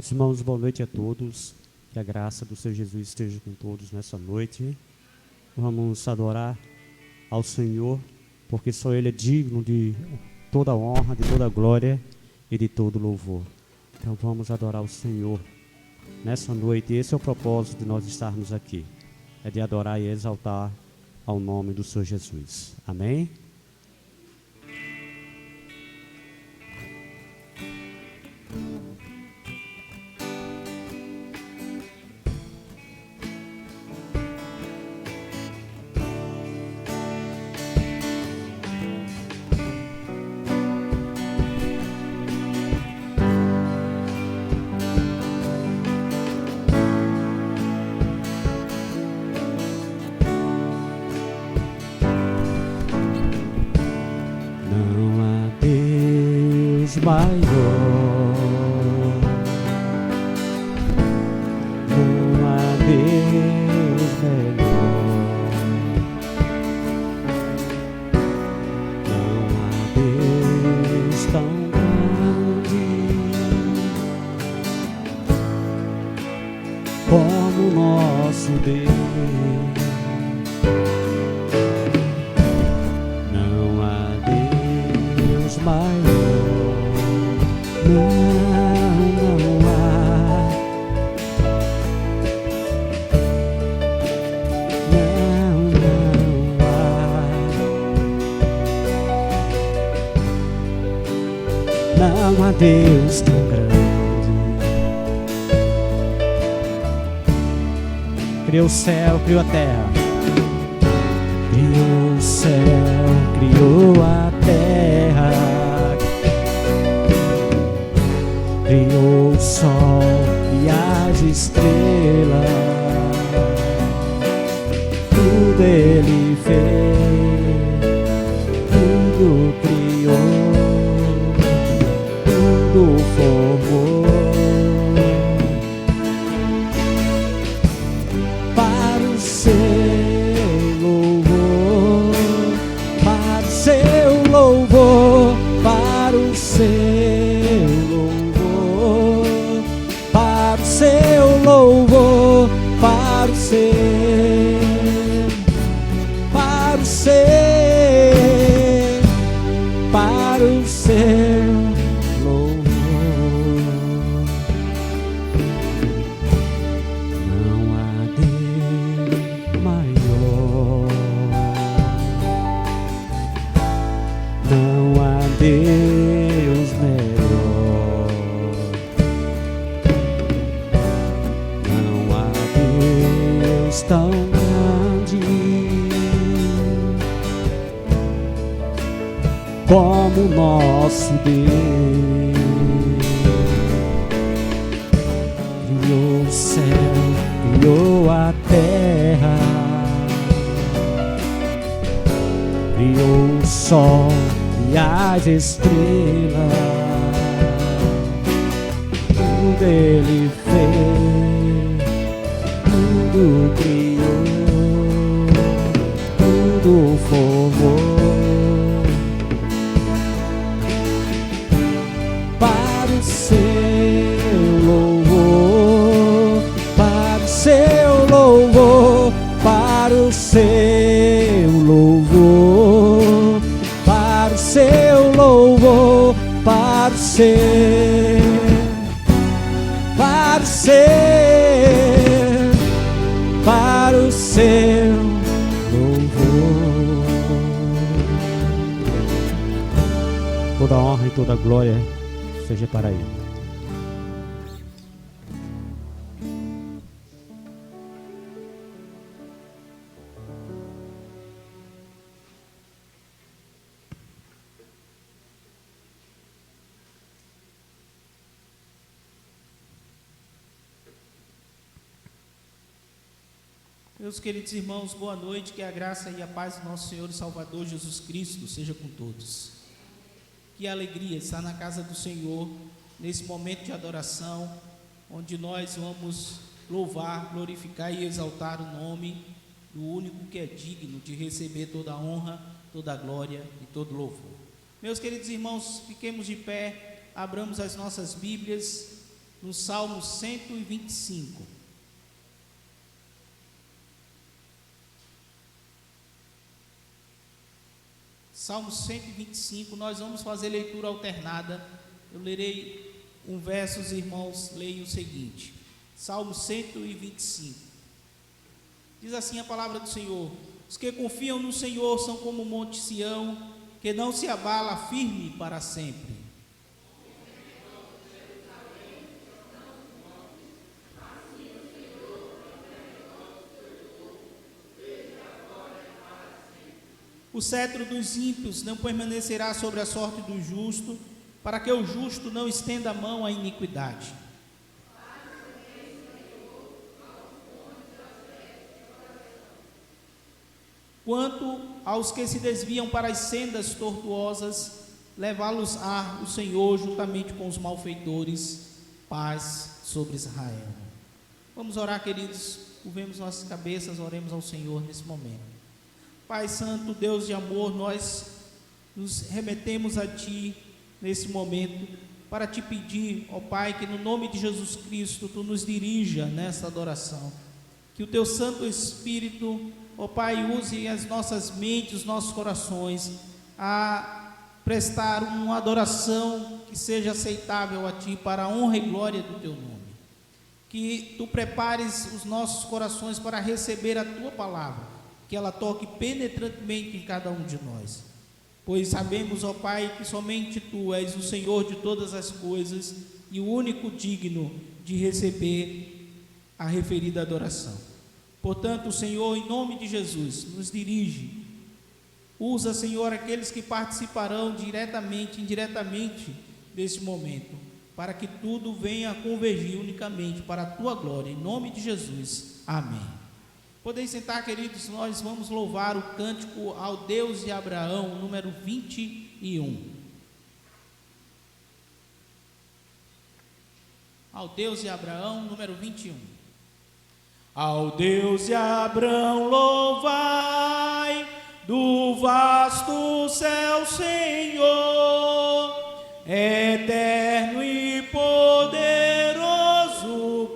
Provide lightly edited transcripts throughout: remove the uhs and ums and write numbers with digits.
Meus irmãos, boa noite a todos. Que a graça do Senhor Jesus esteja com todos nessa noite. Vamos adorar ao Senhor, porque só Ele é digno de toda honra, de toda glória e de todo louvor. Então vamos adorar o Senhor nessa noite. Esse é o propósito de nós estarmos aqui. É de adorar e exaltar ao nome do Senhor Jesus. Amém? Não há Deus tão grande. Criou o céu, criou a terra. Criou o céu, criou a terra. Criou o sol e as estrelas. Tudo Ele fez, tudo criou, tudo formou para o seu louvor, para o seu louvor, para o seu louvor, para o seu louvor, para o seu, para o seu, para o seu. Deus melhor, não há Deus tão grande como o nosso Deus. Criou o céu, criou a terra, criou o sol e as estrelas. Tudo Ele fez, tudo criou, tudo formou para o seu louvor, para o seu louvor, para o seu louvor, para o seu louvor, para o seu, para o seu, para o seu louvor. Toda honra e toda glória seja para Ele. Meus queridos irmãos, boa noite, que a graça e a paz do nosso Senhor e Salvador Jesus Cristo seja com todos. Que alegria estar na casa do Senhor, nesse momento de adoração, onde nós vamos louvar, glorificar e exaltar o nome do único que é digno de receber toda a honra, toda a glória e todo louvor. Meus queridos irmãos, fiquemos de pé, abramos as nossas Bíblias no Salmo 125. Salmo 125, nós vamos fazer leitura alternada. Eu lerei um verso, os irmãos leiam o seguinte. Salmo 125. Diz assim a palavra do Senhor: os que confiam no Senhor são como o monte Sião, que não se abala, firme para sempre. O cetro dos ímpios não permanecerá sobre a sorte do justo, para que o justo não estenda a mão à iniquidade. Quanto aos que se desviam para as sendas tortuosas, levá-los-á o Senhor juntamente com os malfeitores, paz sobre Israel. Vamos orar, queridos, curvemos nossas cabeças, oremos ao Senhor nesse momento. Pai Santo, Deus de amor, nós nos remetemos a Ti nesse momento para Te pedir, ó Pai, que no nome de Jesus Cristo Tu nos dirija nessa adoração, que o Teu Santo Espírito, ó Pai, use as nossas mentes, os nossos corações a prestar uma adoração que seja aceitável a Ti para a honra e glória do Teu nome, que Tu prepares os nossos corações para receber a Tua palavra, que ela toque penetrantemente em cada um de nós, pois sabemos, ó Pai, que somente Tu és o Senhor de todas as coisas e o único digno de receber a referida adoração. Portanto, Senhor, em nome de Jesus, nos dirige, usa, Senhor, aqueles que participarão diretamente e indiretamente desse momento, para que tudo venha a convergir unicamente para a Tua glória, em nome de Jesus, amém. Podem sentar, queridos, nós vamos louvar o cântico ao Deus de Abraão, número 21. Ao Deus de Abraão, número 21. Ao Deus de Abraão louvai, do vasto céu, Senhor, eterno e poderoso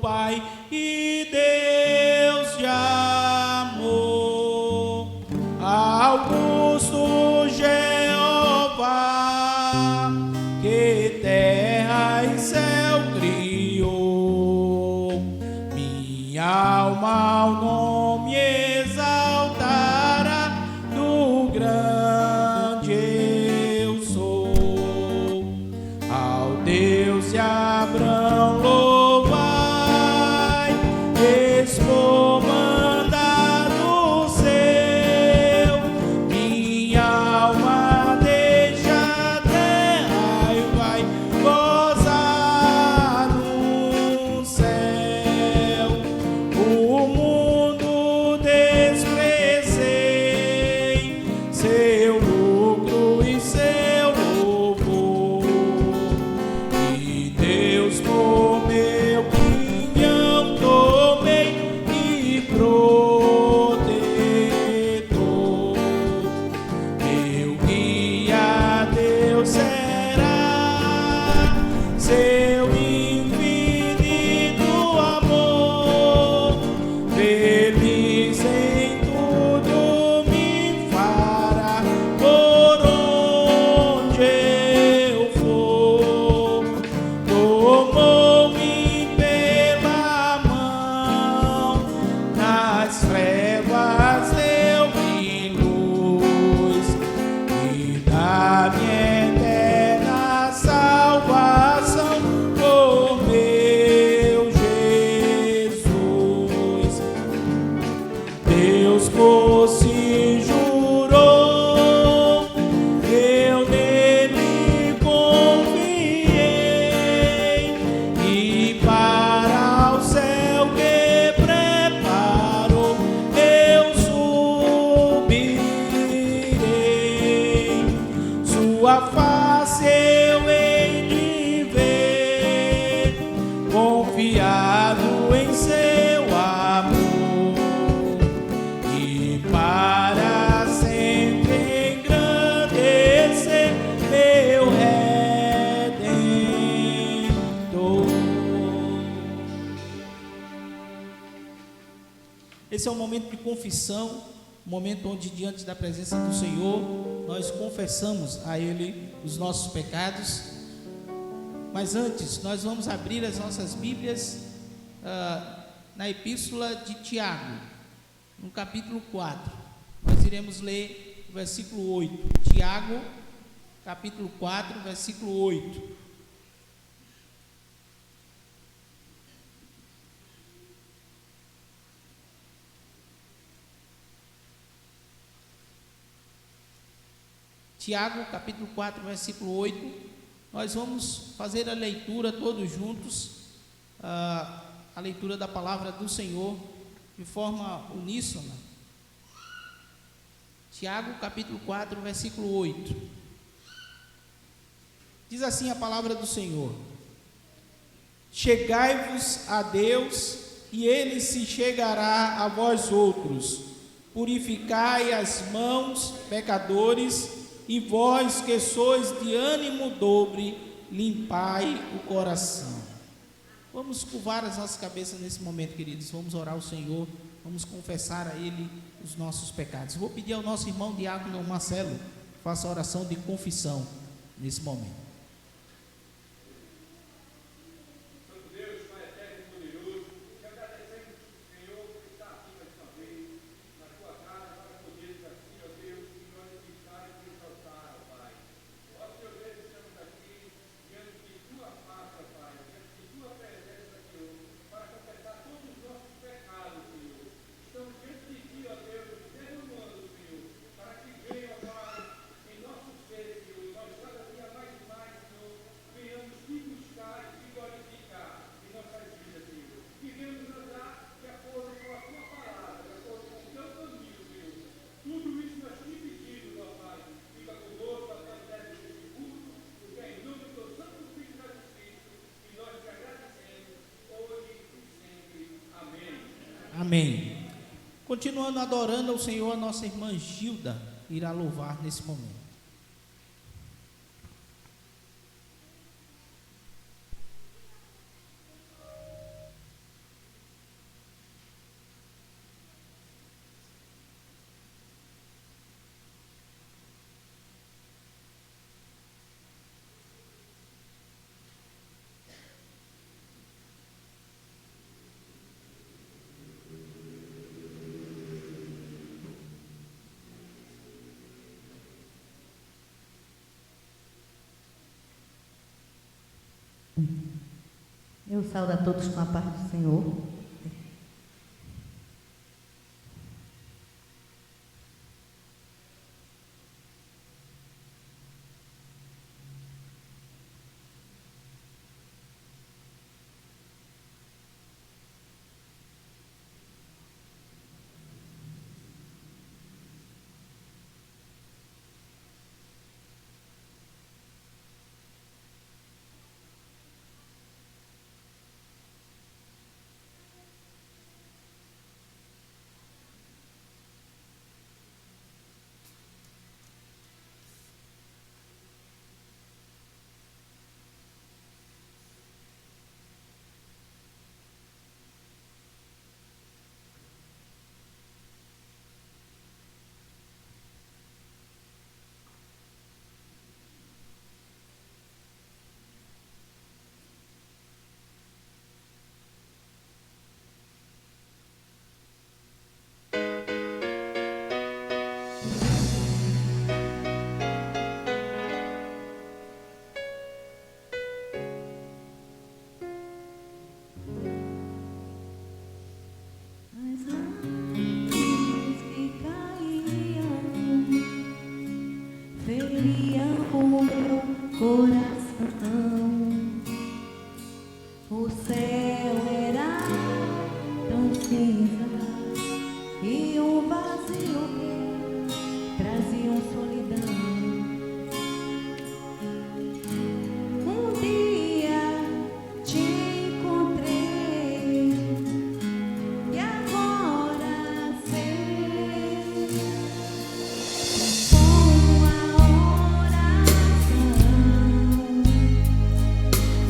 Pai e Deus de amor, Augusto Jeová, que terra e céu criou, minha alma ao nome exaltará, do grande eu sou. Ao Deus de Abraão louvai, excomandado seu, minha alma deixa a terra e vai gozar no céu. O mundo desprezei, seu lucro e seu louvor, e Deus por meu quinhão tomei e protetor. Meu guia Deus será, seu infinito amor, feliz em tudo me fará, por onde eu for. Tomou-me pela mão, nas trevas deu-me luz, e dá-me eterna salvação por meu Jesus. Deus por si jurou, eu nele confiei, e para o céu que preparou eu subirei. Sua face eu hei de ver, confiado em seu amor, e para Esse é um momento de confissão, um momento onde, diante da presença do Senhor, nós confessamos a Ele os nossos pecados. Mas antes, nós vamos abrir as nossas Bíblias na Epístola de Tiago, no capítulo 4. Nós iremos ler o versículo 8. Tiago, capítulo 4, versículo 8. Tiago, capítulo 4, versículo 8, nós vamos fazer a leitura todos juntos, a leitura da palavra do Senhor, de forma uníssona. Tiago, capítulo 4, versículo 8, diz assim a palavra do Senhor: chegai-vos a Deus, e Ele se chegará a vós outros, purificai as mãos, pecadores, e vós que sois de ânimo dobre, limpai o coração. Vamos curvar as nossas cabeças nesse momento, queridos. Vamos orar ao Senhor, vamos confessar a Ele os nossos pecados. Vou pedir ao nosso irmão diácono Marcelo que faça a oração de confissão nesse momento. Amém. Continuando adorando ao Senhor, a nossa irmã Gilda irá louvar nesse momento. Eu saúdo a todos com a paz do Senhor.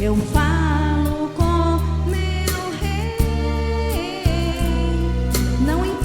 Eu falo com meu rei, não importa.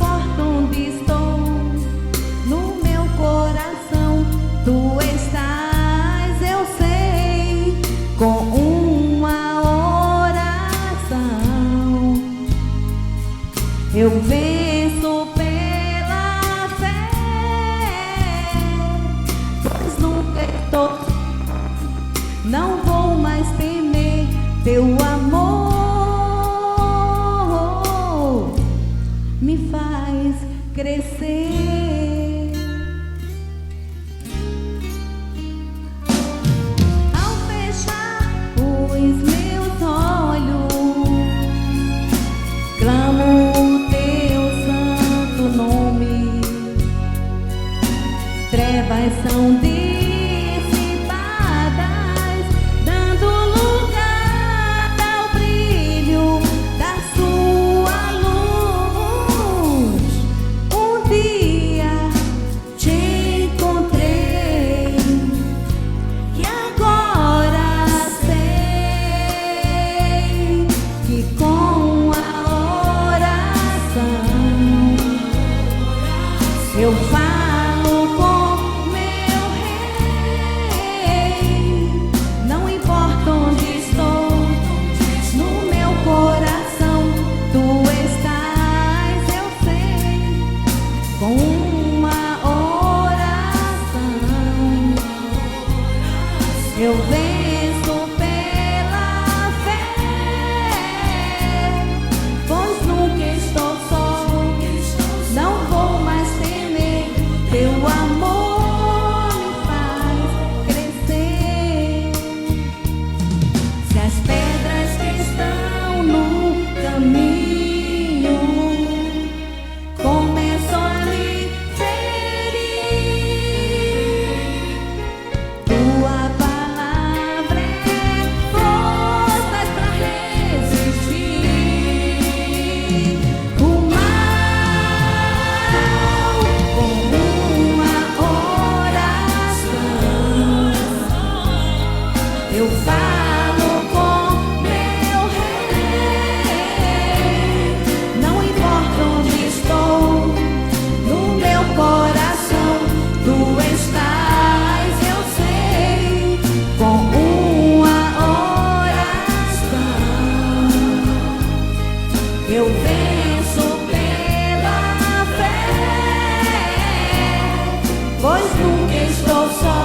faz crescer. Ao fechar os meus olhos, clamo o teu santo nome. Trevas são dissipadas, dando lugar ao brilho da sua luz. Um dia te encontrei e agora sei que com a oração eu falo com meu rei. Não importa onde estou, no meu coração tu estás, eu sei. Com uma oração eu venço pela fé, pois nunca estou só, não vou mais temer. Teu amor me faz crescer. Se as pedras que estão no caminho começam a me ferir, tua palavra é força pra resistir o mal. Com uma oração eu falo com meu rei. Não importa onde estou, no meu coração tu estás, eu sei. Com uma oração eu venço pela fé, pois nunca estou só,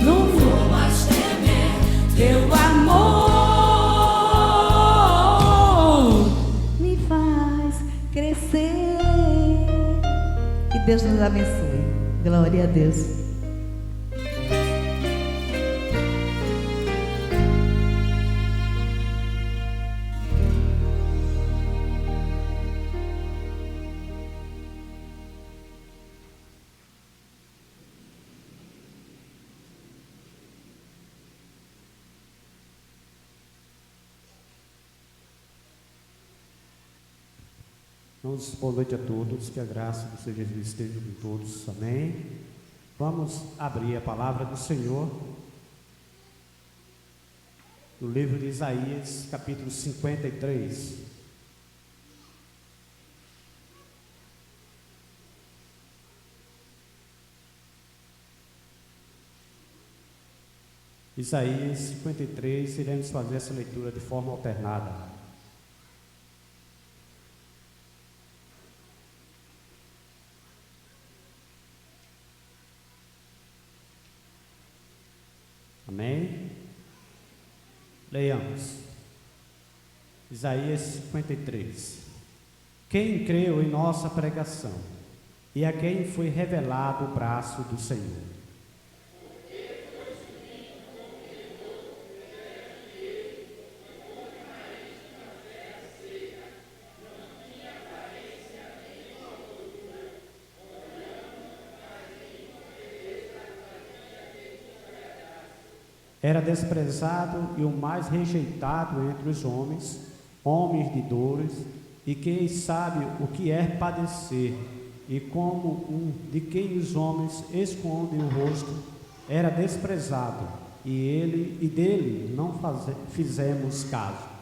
não vou mais temer. Teu amor me faz crescer. Que Deus nos abençoe. Glória a Deus. Vamos, boa noite a todos, que a graça do Senhor Jesus esteja com todos, amém? Vamos abrir a palavra do Senhor no livro de Isaías, capítulo 53. Isaías 53, iremos fazer essa leitura de forma alternada. Amém? Leiamos. Isaías 53. Quem creu em nossa pregação e a quem foi revelado o braço do Senhor? Era desprezado e o mais rejeitado entre os homens, homens de dores, e quem sabe o que é padecer, e como um de quem os homens escondem o rosto, era desprezado, e dele não fizemos caso.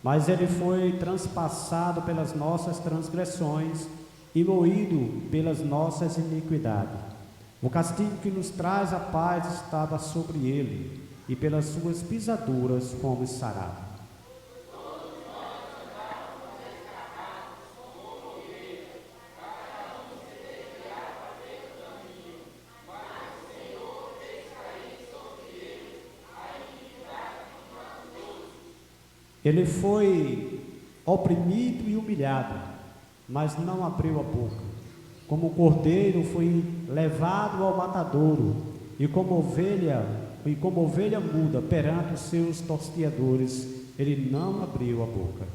Mas ele foi transpassado pelas nossas transgressões e moído pelas nossas iniquidades. O castigo que nos traz a paz estava sobre ele, e pelas suas pisaduras fomos sarados. Ele foi oprimido e humilhado, mas não abriu a boca. Como cordeiro foi levado ao matadouro, e como ovelha muda perante os seus tosquiadores, ele não abriu a boca.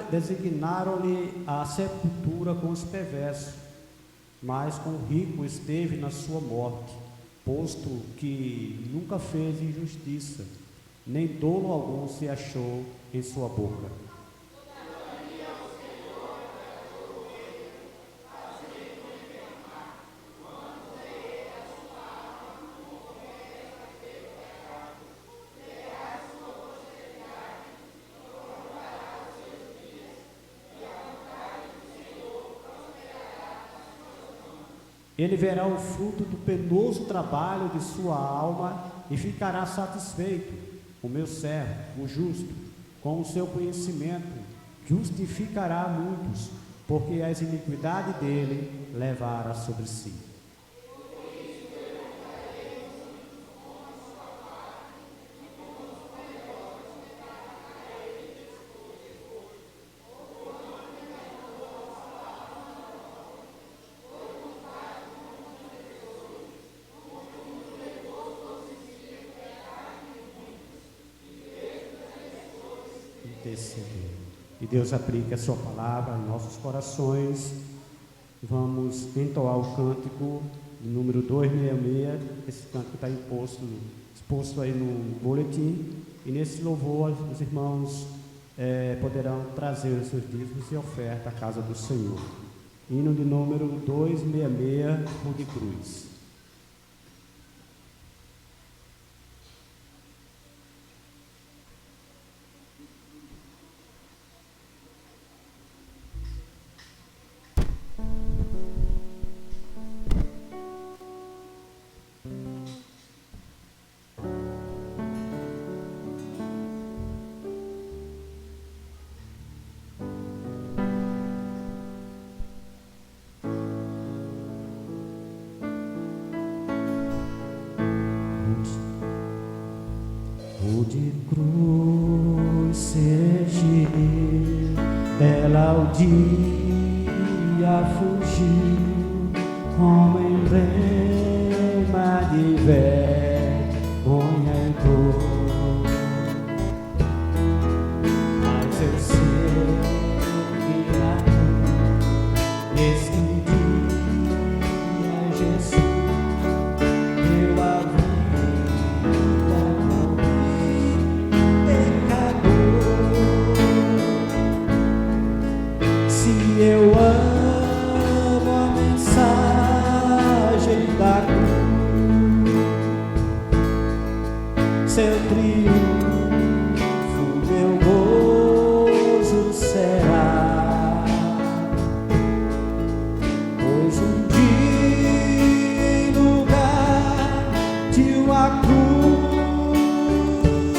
Designaram-lhe a sepultura com os perversos, mas com o rico esteve na sua morte, posto que nunca fez injustiça, nem dolo algum se achou em sua boca. Ele verá o fruto do penoso trabalho de sua alma e ficará satisfeito. O meu servo, o justo, com o seu conhecimento, justificará muitos, porque as iniquidades dele levará sobre si. E Deus aplique a sua palavra em nossos corações. Vamos entoar o cântico número 266. Esse cântico está exposto aí no boletim. E nesse louvor os irmãos poderão trazer os seus dízimos e oferta à casa do Senhor. Hino de número 266, o de cruz. De cruz surgir, dela ao dia fugiu, como emblema de vergonha e dor. Mas eu sei que na cruz, nesse dia, Jesus deu a eu amo a mensagem da cruz, seu triunfo, meu gozo será, pois um dia em lugar de uma cruz,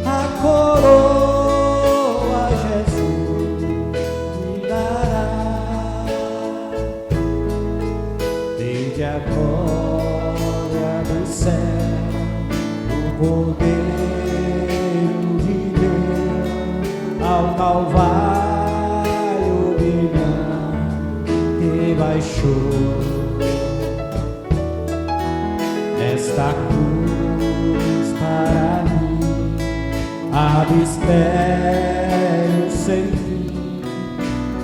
a coroa Jesus desde a glória do céu, o Cordeiro de Deus ao Calvário que baixou nesta cruz para mim, abre espelho sem fim,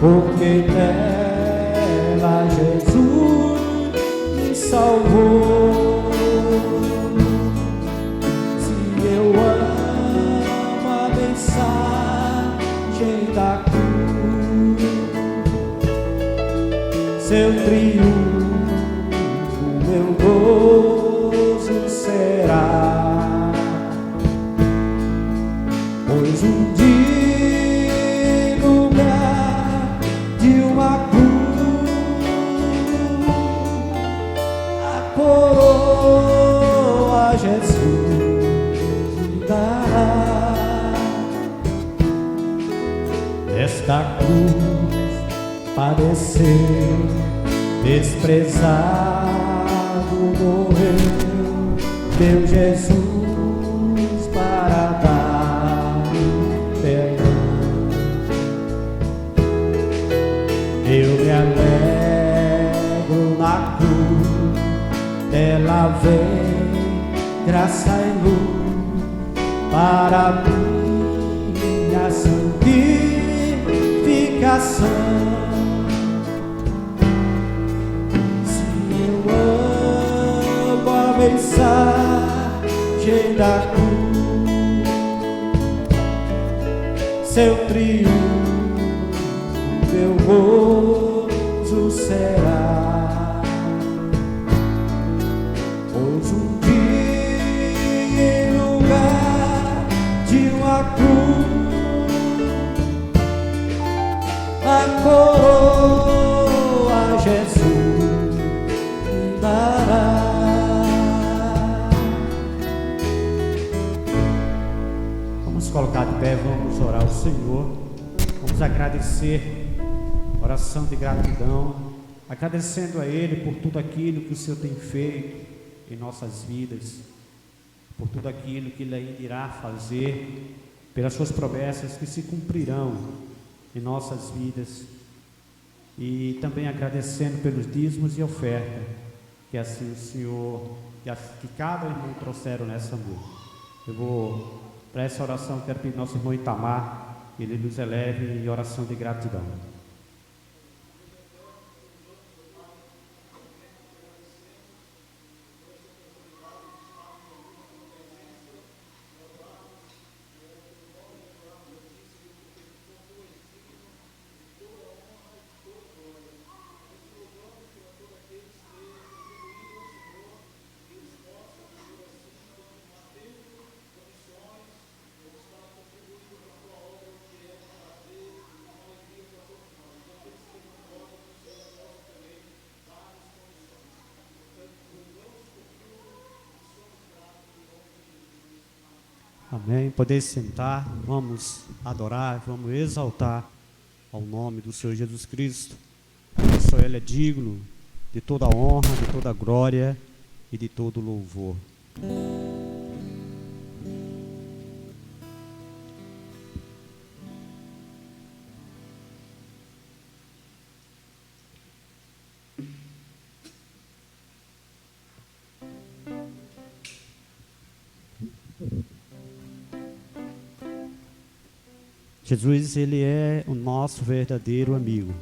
porque nela Jesus me salvou. Se eu amo a mensagem da cruz, seu triunfo, meu gozo será, pois um dia em lugar de uma cruz, a coroa Jesus nesta cruz padeceu, desprezado morreu, meu Jesus para dar perdão. Eu me alegro na cruz, dela vem graça e luz para minha santificação. Mensagem da cruz, seu triunfo, meu gozo será. Pois um dia em lugar de uma cruz, a coroa Jesus me dará. Colocar de pé, vamos orar ao Senhor, vamos agradecer, oração de gratidão, agradecendo a Ele por tudo aquilo que o Senhor tem feito em nossas vidas, por tudo aquilo que Ele ainda irá fazer, pelas suas promessas que se cumprirão em nossas vidas, e também agradecendo pelos dízimos e oferta, que assim o Senhor, que cada irmão trouxeram nessa noite. Eu vou, para essa oração, quero pedir ao nosso irmão Itamar, que ele nos eleve em oração de gratidão. Amém. Poder sentar, vamos adorar, vamos exaltar ao nome do Senhor Jesus Cristo. Só Ele é digno de toda a honra, de toda a glória e de todo o louvor. Jesus, Ele é o nosso verdadeiro amigo.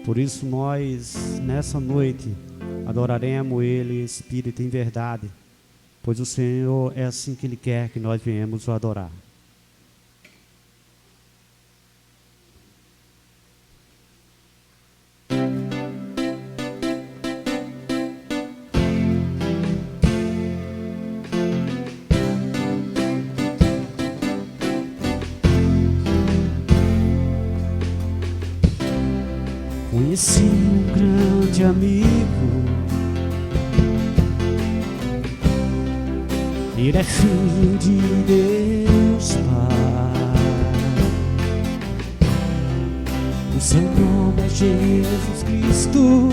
Por isso nós, nessa noite, adoraremos Ele em espírito e em verdade, pois o Senhor é assim que Ele quer que nós venhamos o adorar. Conheci um grande amigo, Ele é filho de Deus Pai, o seu nome é Jesus Cristo,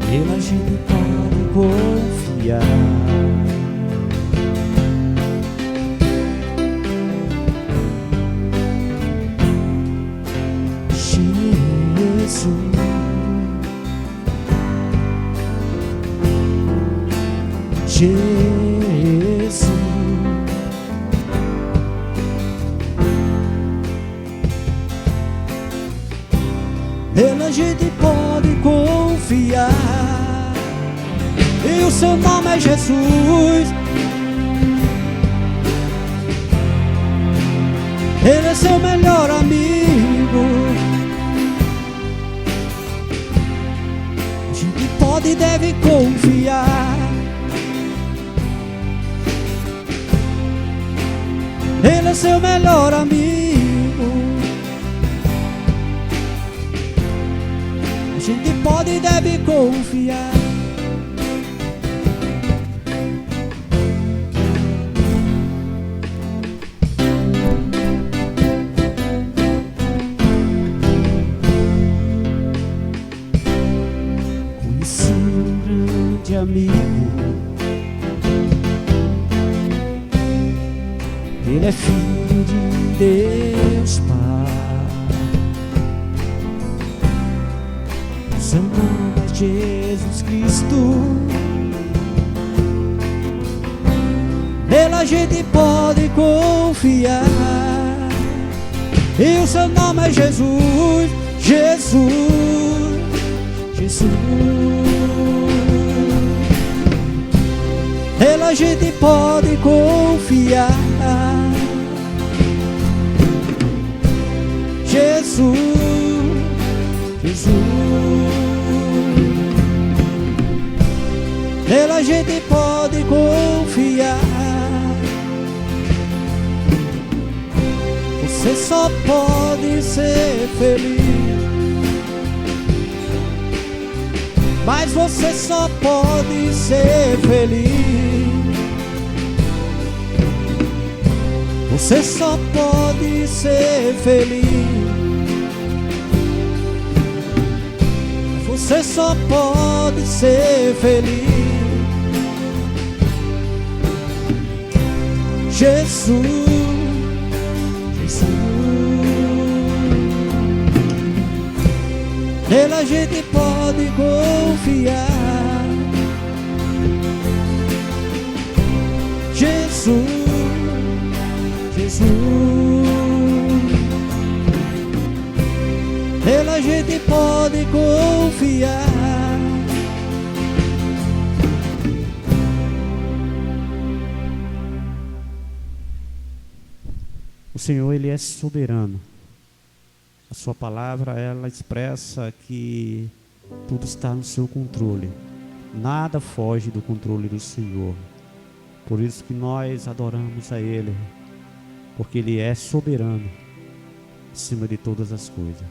nele a gente pode confiar. Jesus, nele a gente pode confiar, e o seu nome é Jesus. Ele é seu melhor amigo, a gente pode e deve confiar. Ele é seu melhor amigo, a gente pode e deve confiar. amigo, Ele é filho de Deus Pai. Seu nome é Jesus Cristo, nele a gente pode confiar. E o seu nome é Jesus, Jesus, Jesus. Nele a gente pode confiar. Jesus, Jesus. Nele a gente pode confiar. Você só pode ser feliz, mas você só pode ser feliz. Você só pode ser feliz. Você só pode ser feliz. Jesus, nele a gente pode confiar. Jesus, Jesus. Nele a gente pode confiar. O Senhor, Ele é soberano. A sua palavra, ela expressa que tudo está no seu controle. Nada foge do controle do Senhor. Por isso que nós adoramos a Ele, porque Ele é soberano acima de todas as coisas.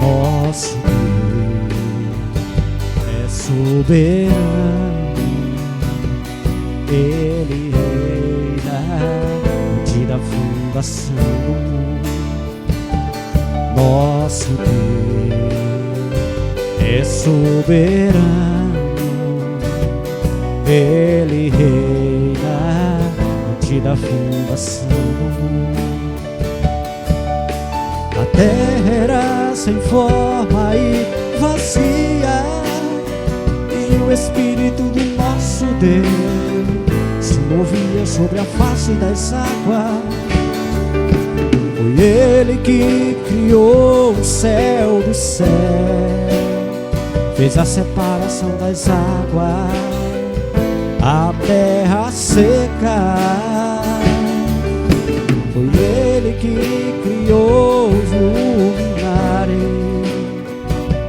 Nosso Deus é soberano, Ele reina antes da fundação do mundo. Nosso Deus é soberano, Ele reina antes da fundação do mundo. A terra era sem forma e vazia, e o Espírito do nosso Deus se movia sobre a face das águas. Foi Ele que criou o céu do céu, fez a separação das águas, a terra seca. Foi Ele que criou os luminares,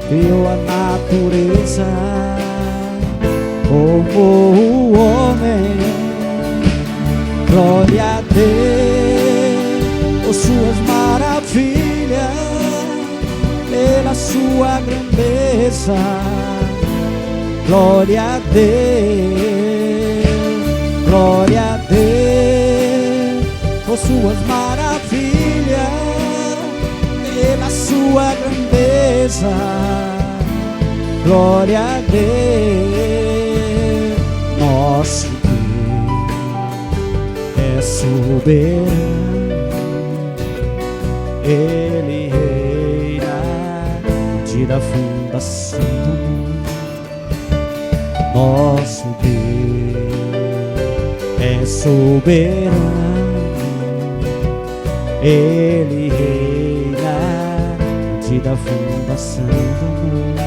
criou a natureza, formou o homem. Glória a Deus por suas maravilhas, pela sua grandeza. Glória a Deus, glória a Deus por suas maravilhas, pela sua grandeza. Glória a Deus. Nosso Deus é soberano, Ele reina antes da fundação do mundo. Nosso Deus é soberano, Ele reina antes da fundação do mundo.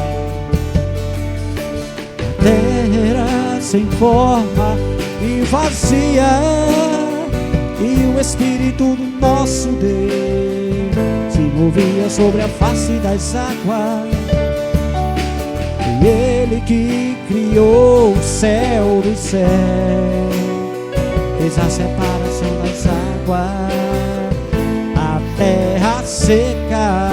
A terra era sem forma e vazia, e o Espírito do nosso Deus se movia sobre a face das águas. Ele que criou o céu do céu, fez a separação das águas, a terra seca.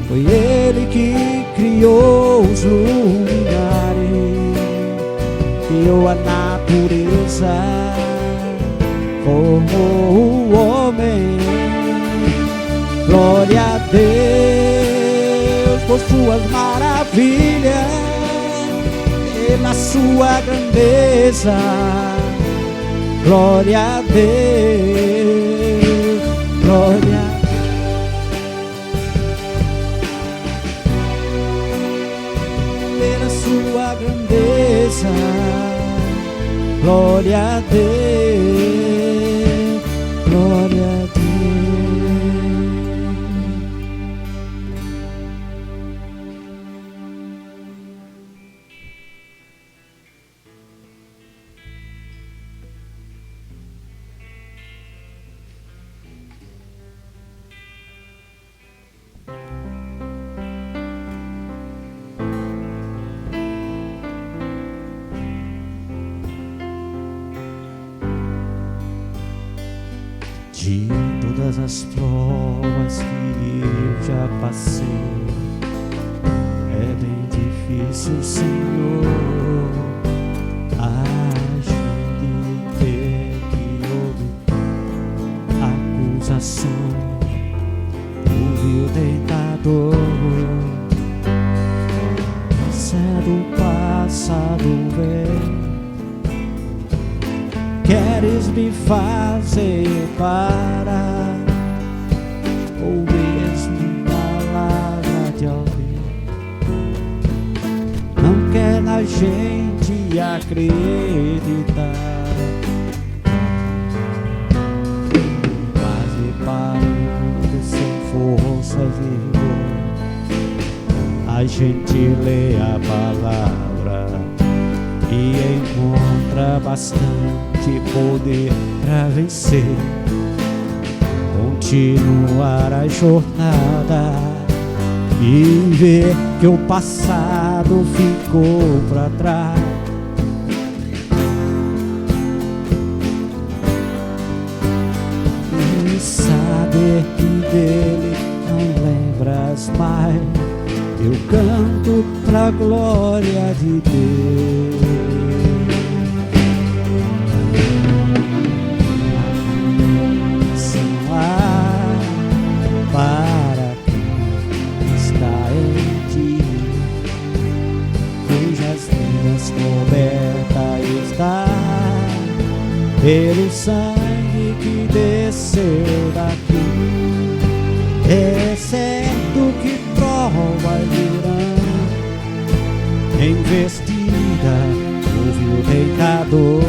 Foi Ele que criou os luminares, criou a natureza, formou o homem. Glória a Deus por suas maravilhas, pela sua grandeza. Glória a Deus, glória a Deus, pela sua grandeza. Glória a Deus, glória a Deus. De todas as provas que eu já passei, é bem difícil, Senhor, a gente ter que ouvir acusação, ouvir o tentador. Isso é do passado, velho. Queres me fazer parar, ou mesmo palavra de alguém? Não quer na gente acreditar, quase parando sem força de vigor. A gente lê a palavra e encontra bastante poder pra vencer, continuar a jornada e ver que o passado ficou pra trás. E saber que dele não lembras mais, eu canto pra glória de Deus. Para quem está em ti, cujas vidas coberta está pelo sangue que desceu daqui. É certo que provas virão, investida, ouve o tentador,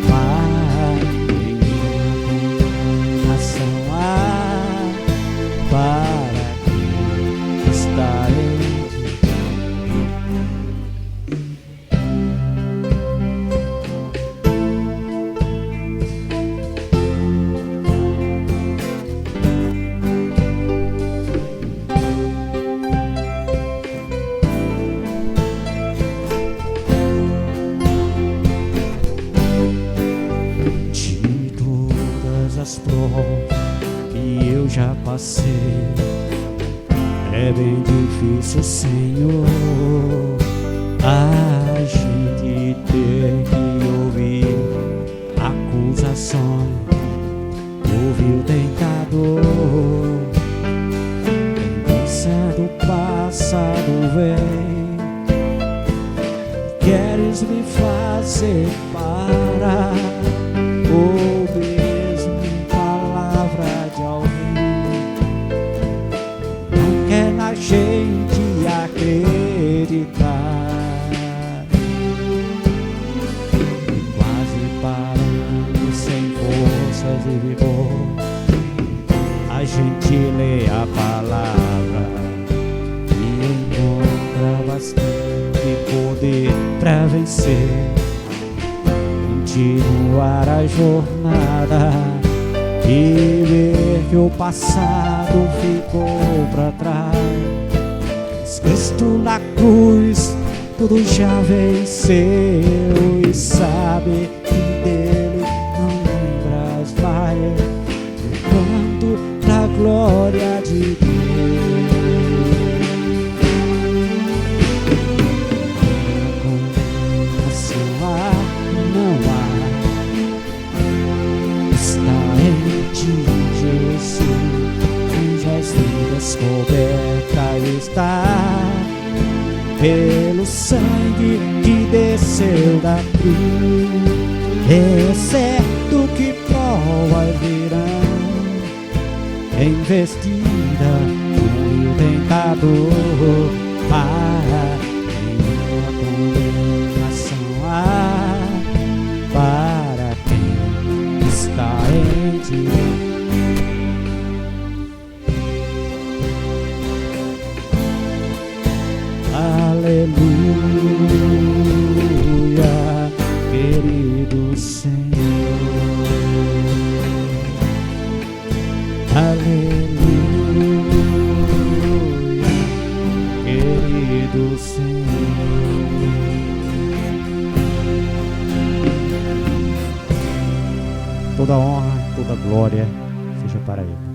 mas em minha ação para quem está em de todas as provas que eu já passei, é bem difícil, Senhor, a gente ter que ouvir acusações, ouvir o tentador. Lembrança do passado vem, queres me fazer parar, ou mesmo palavra de alguém. Não quer na gente acreditar, quase parando sem forças e vigor. A gente lê a palavra e encontra bastante poder pra vencer, continuar a jornada e ver que o passado ficou pra trás. Cristo na cruz tudo já venceu, e sabe que dele não lembras mais, levando pra glória de Deus. Condenação não há, está em ti, Jesus, cujas vidas coberta está pelo sangue que desceu da cruz. É certo que provas virão, investida no tentador, para nenhuma condenação há para quem está em ti. Aleluia, querido Senhor. Aleluia, querido Senhor. Toda honra, toda glória seja para Ele.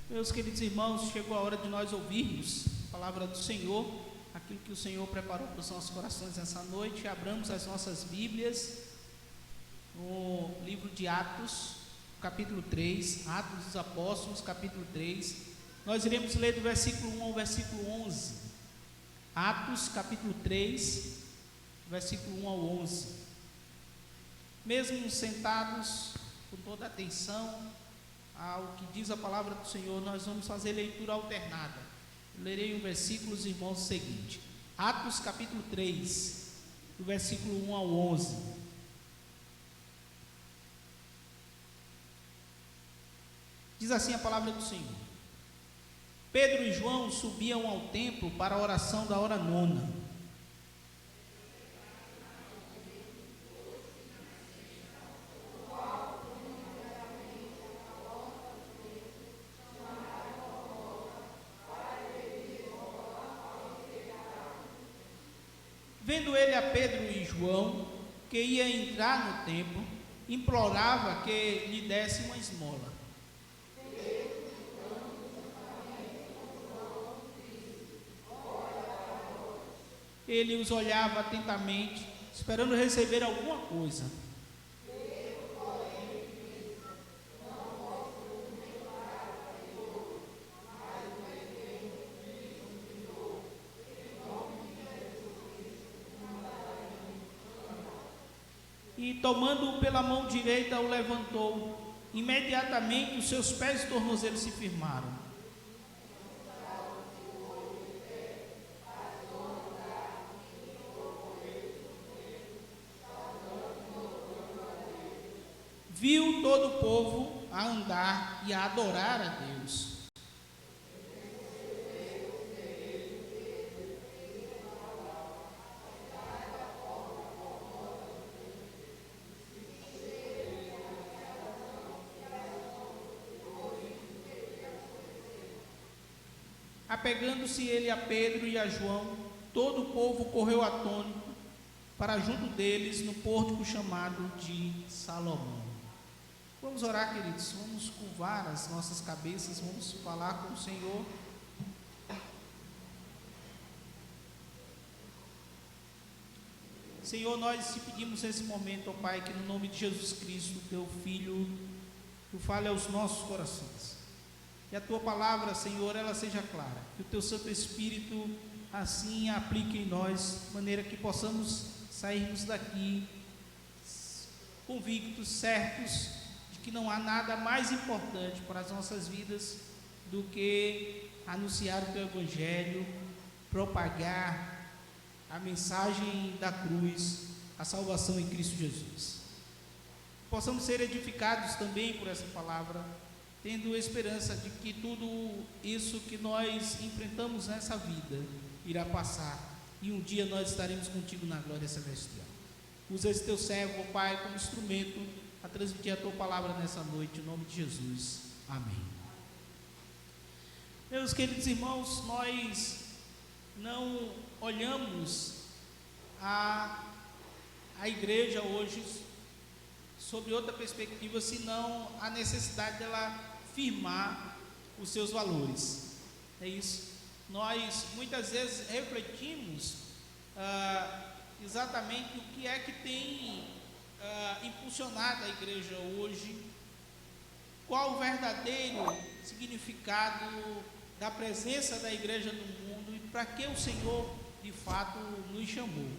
Meus queridos irmãos, chegou a hora de nós ouvirmos a palavra do Senhor, aquilo que o Senhor preparou para os nossos corações nessa noite. Abramos as nossas Bíblias no livro de Atos, capítulo 3, Atos dos Apóstolos, capítulo 3. Nós iremos ler do versículo 1 ao versículo 11. Atos, capítulo 3, versículo 1 ao 11. Mesmo sentados com toda a atenção ao que diz a palavra do Senhor, nós vamos fazer leitura alternada. Eu lerei um versículo, os irmãos, o seguinte: Atos capítulo 3, do versículo 1 ao 11. Diz assim a palavra do Senhor: Pedro e João subiam ao templo para a oração da hora nona. Vendo ele a Pedro e João, que ia entrar no templo, implorava que lhe desse uma esmola. Ele os olhava atentamente, esperando receber alguma coisa. E tomando-o pela mão direita, o levantou. Imediatamente os seus pés e tornozelos se firmaram. Viu todo o povo a andar e a adorar a Deus. Apegando-se ele a Pedro e a João, todo o povo correu atônito para junto deles no pórtico chamado de Salomão. Vamos orar, queridos, vamos curvar as nossas cabeças, vamos falar com o Senhor. Senhor, nós te pedimos nesse momento, ó Pai, que no nome de Jesus Cristo, teu Filho, tu fale aos nossos corações. Que a tua palavra, Senhor, ela seja clara. Que o teu Santo Espírito assim a aplique em nós, de maneira que possamos sairmos daqui convictos, certos, de que não há nada mais importante para as nossas vidas do que anunciar o teu Evangelho, propagar a mensagem da cruz, a salvação em Cristo Jesus. Possamos ser edificados também por essa palavra, tendo esperança de que tudo isso que nós enfrentamos nessa vida irá passar e um dia nós estaremos contigo na glória celestial. Usa esse teu servo, Pai, como instrumento a transmitir a tua palavra nessa noite, em nome de Jesus. Amém. Meus queridos irmãos, nós não olhamos a igreja hoje sobre outra perspectiva, senão a necessidade dela firmar os seus valores. É isso. Nós muitas vezes refletimos exatamente o que é que tem impulsionado a igreja hoje, qual o verdadeiro significado da presença da igreja no mundo e para que o Senhor de fato nos chamou.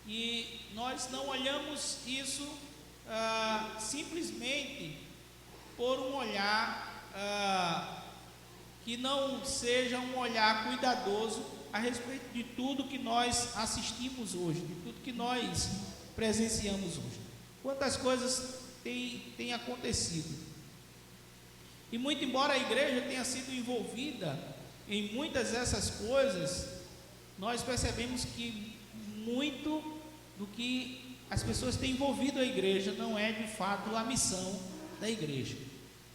E nós não olhamos isso simplesmente por um olhar que não seja um olhar cuidadoso a respeito de tudo que nós assistimos hoje, de tudo que nós presenciamos hoje. Quantas coisas têm acontecido. E muito embora a igreja tenha sido envolvida em muitas dessas coisas, nós percebemos que muito do que as pessoas têm envolvido a igreja não é de fato a missão da igreja.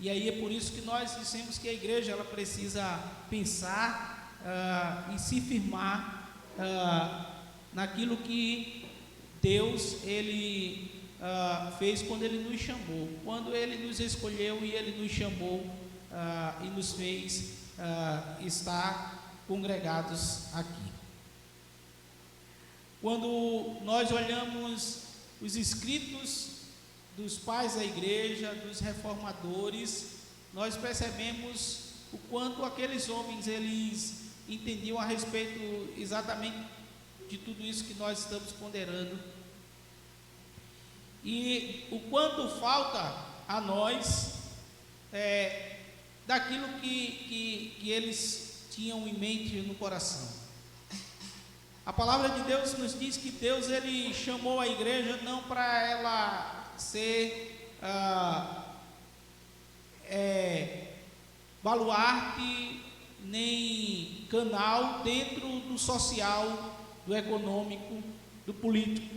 E aí é por isso que nós dissemos que a igreja ela precisa pensar e se firmar naquilo que Deus ele fez quando Ele nos chamou, quando Ele nos escolheu e Ele nos chamou e nos fez estar congregados aqui. Quando nós olhamos os escritos dos pais da igreja, dos reformadores, nós percebemos o quanto aqueles homens eles entendiam a respeito exatamente de tudo isso que nós estamos ponderando. E o quanto falta a nós daquilo que eles tinham em mente no coração. A palavra de Deus nos diz que Deus ele chamou a igreja não para ela ser baluarte nem canal dentro do social, do econômico, do político.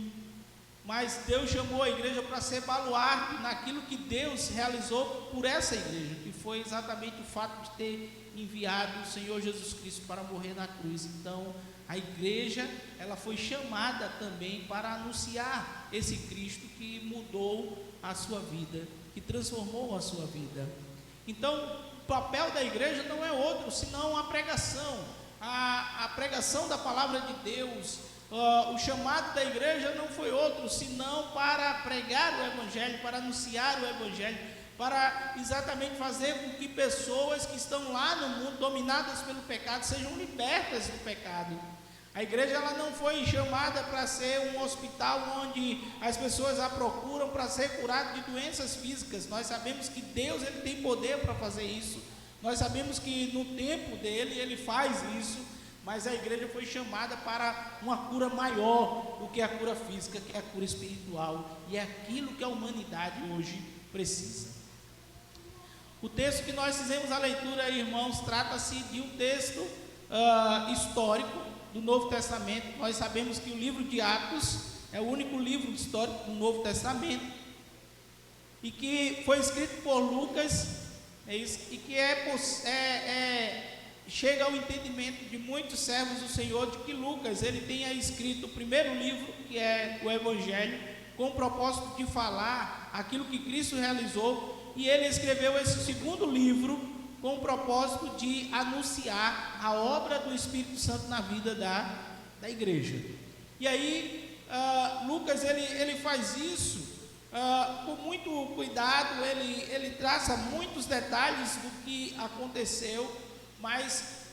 Mas Deus chamou a igreja para ser baluarte naquilo que Deus realizou por essa igreja, que foi exatamente o fato de ter enviado o Senhor Jesus Cristo para morrer na cruz. Então, a igreja, ela foi chamada também para anunciar esse Cristo que mudou a sua vida, que transformou a sua vida. Então, o papel da igreja não é outro, senão a pregação, a pregação da palavra de Deus. O chamado da igreja não foi outro, senão para pregar o evangelho, para anunciar o evangelho, para exatamente fazer com que pessoas que estão lá no mundo dominadas pelo pecado sejam libertas do pecado. A igreja ela não foi chamada para ser um hospital onde as pessoas a procuram para ser curado de doenças físicas. Nós sabemos que Deus ele tem poder para fazer isso. Nós sabemos que no tempo dele ele faz isso. Mas a igreja foi chamada para uma cura maior do que a cura física, que é a cura espiritual. E é aquilo que a humanidade hoje precisa. O texto que nós fizemos a leitura, irmãos, trata-se de um texto histórico do Novo Testamento. Nós sabemos que o livro de Atos é o único livro histórico do Novo Testamento. E que foi escrito por Lucas, e que chega ao entendimento de muitos servos do Senhor de que Lucas ele tenha escrito o primeiro livro, que é o Evangelho, com o propósito de falar aquilo que Cristo realizou, e ele escreveu esse segundo livro com o propósito de anunciar a obra do Espírito Santo na vida da igreja. E aí Lucas ele faz isso com muito cuidado, ele traça muitos detalhes do que aconteceu. Mas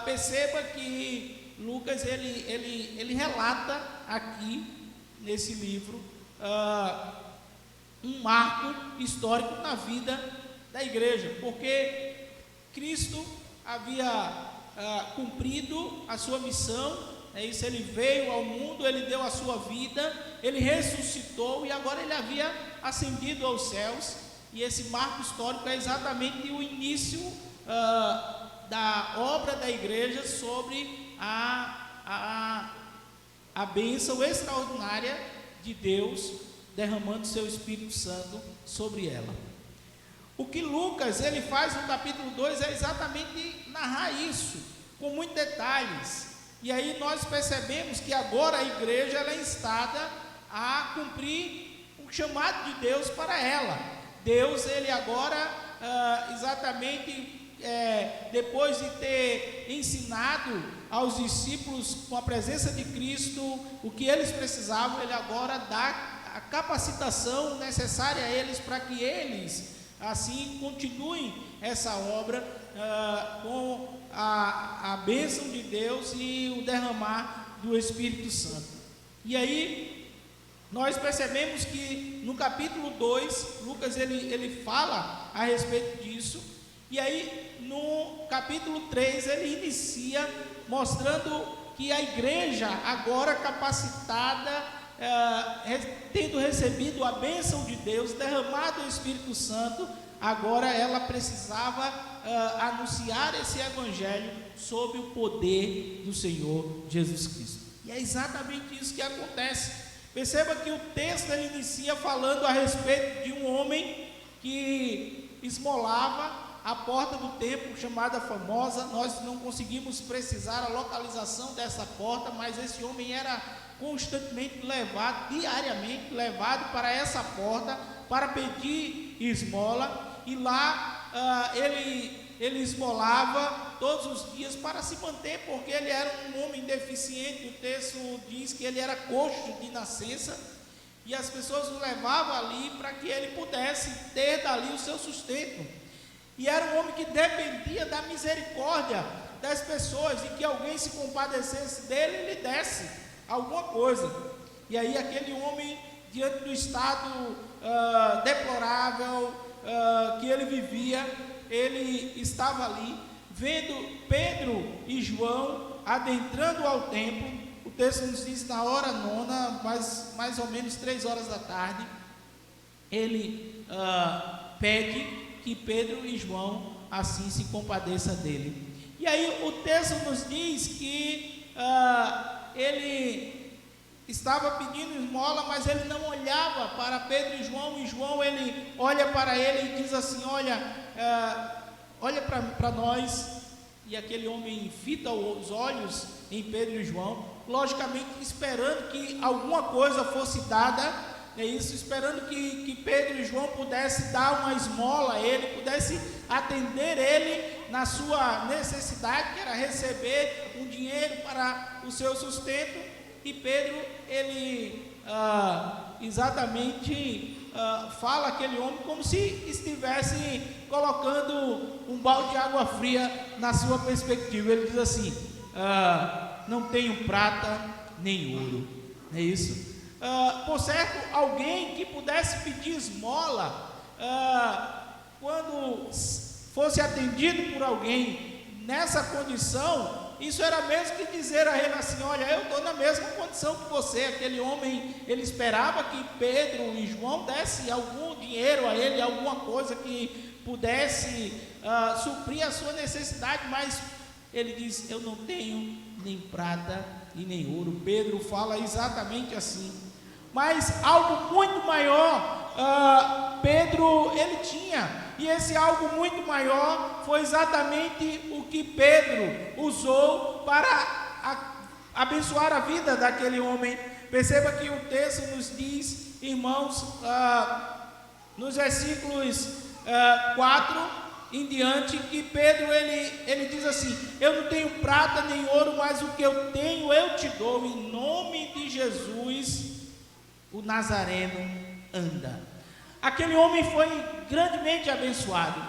perceba que Lucas ele relata aqui nesse livro um marco histórico na vida da igreja, porque Cristo havia cumprido a sua missão, isso, ele veio ao mundo, ele deu a sua vida, ele ressuscitou e agora ele havia ascendido aos céus. E esse marco histórico é exatamente o início da obra da igreja sobre a bênção extraordinária de Deus derramando seu Espírito Santo sobre ela. O que Lucas ele faz no capítulo 2 é exatamente narrar isso, com muitos detalhes. E aí nós percebemos que agora a igreja ela é instada a cumprir o chamado de Deus para ela. Deus ele agora exatamente depois de ter ensinado aos discípulos com a presença de Cristo o que eles precisavam, ele agora dá a capacitação necessária a eles para que eles assim continuem essa obra com a bênção de Deus e o derramar do Espírito Santo. E aí nós percebemos que no capítulo 2, Lucas ele fala a respeito disso, e aí no capítulo 3 ele inicia mostrando que a igreja agora capacitada, tendo recebido a bênção de Deus, derramado o Espírito Santo, agora ela precisava anunciar esse evangelho sob o poder do Senhor Jesus Cristo. E é exatamente isso que acontece. Perceba que o texto ele inicia falando a respeito de um homem que esmolava a porta do templo, chamada Famosa. Nós não conseguimos precisar a localização dessa porta, mas esse homem era constantemente levado, diariamente levado para essa porta para pedir esmola, e lá ele esmolava todos os dias para se manter, porque ele era um homem deficiente. O texto diz que ele era coxo de nascença, e as pessoas o levavam ali para que ele pudesse ter dali o seu sustento. E era um homem que dependia da misericórdia das pessoas, e que alguém se compadecesse dele e lhe desse alguma coisa. E aí aquele homem, diante do estado deplorável que ele vivia, ele estava ali, vendo Pedro e João adentrando ao templo. O texto nos diz na hora nona, mais ou menos 3 horas da tarde, ele pede que Pedro e João assim se compadeçam dele. E aí o texto nos diz que ele estava pedindo esmola, mas ele não olhava para Pedro e João ele olha para ele e diz assim: olha para nós. E aquele homem fita os olhos em Pedro e João, logicamente esperando que alguma coisa fosse dada, esperando que Pedro e João pudessem dar uma esmola a ele, pudesse atender ele na sua necessidade, que era receber um dinheiro para o seu sustento. E Pedro, ele exatamente fala aquele homem como se estivesse colocando um balde de água fria na sua perspectiva. Ele diz assim: não tenho prata nem ouro. Não é isso? Por certo, alguém que pudesse pedir esmola, quando fosse atendido por alguém nessa condição, isso era mesmo que dizer a ele assim: olha, eu estou na mesma condição que você. Aquele homem, ele esperava que Pedro e João dessem algum dinheiro a ele, alguma coisa que pudesse suprir a sua necessidade, mas ele diz: eu não tenho nem prata e nem ouro. Pedro fala exatamente assim. Mas algo muito maior Pedro ele tinha, e esse algo muito maior foi exatamente o que Pedro usou para abençoar a vida daquele homem. Perceba que o texto nos diz, irmãos, nos versículos 4 em diante, que Pedro ele diz assim: eu não tenho prata nem ouro, mas o que eu tenho eu te dou. Em nome de Jesus o Nazareno, anda. Aquele homem foi grandemente abençoado,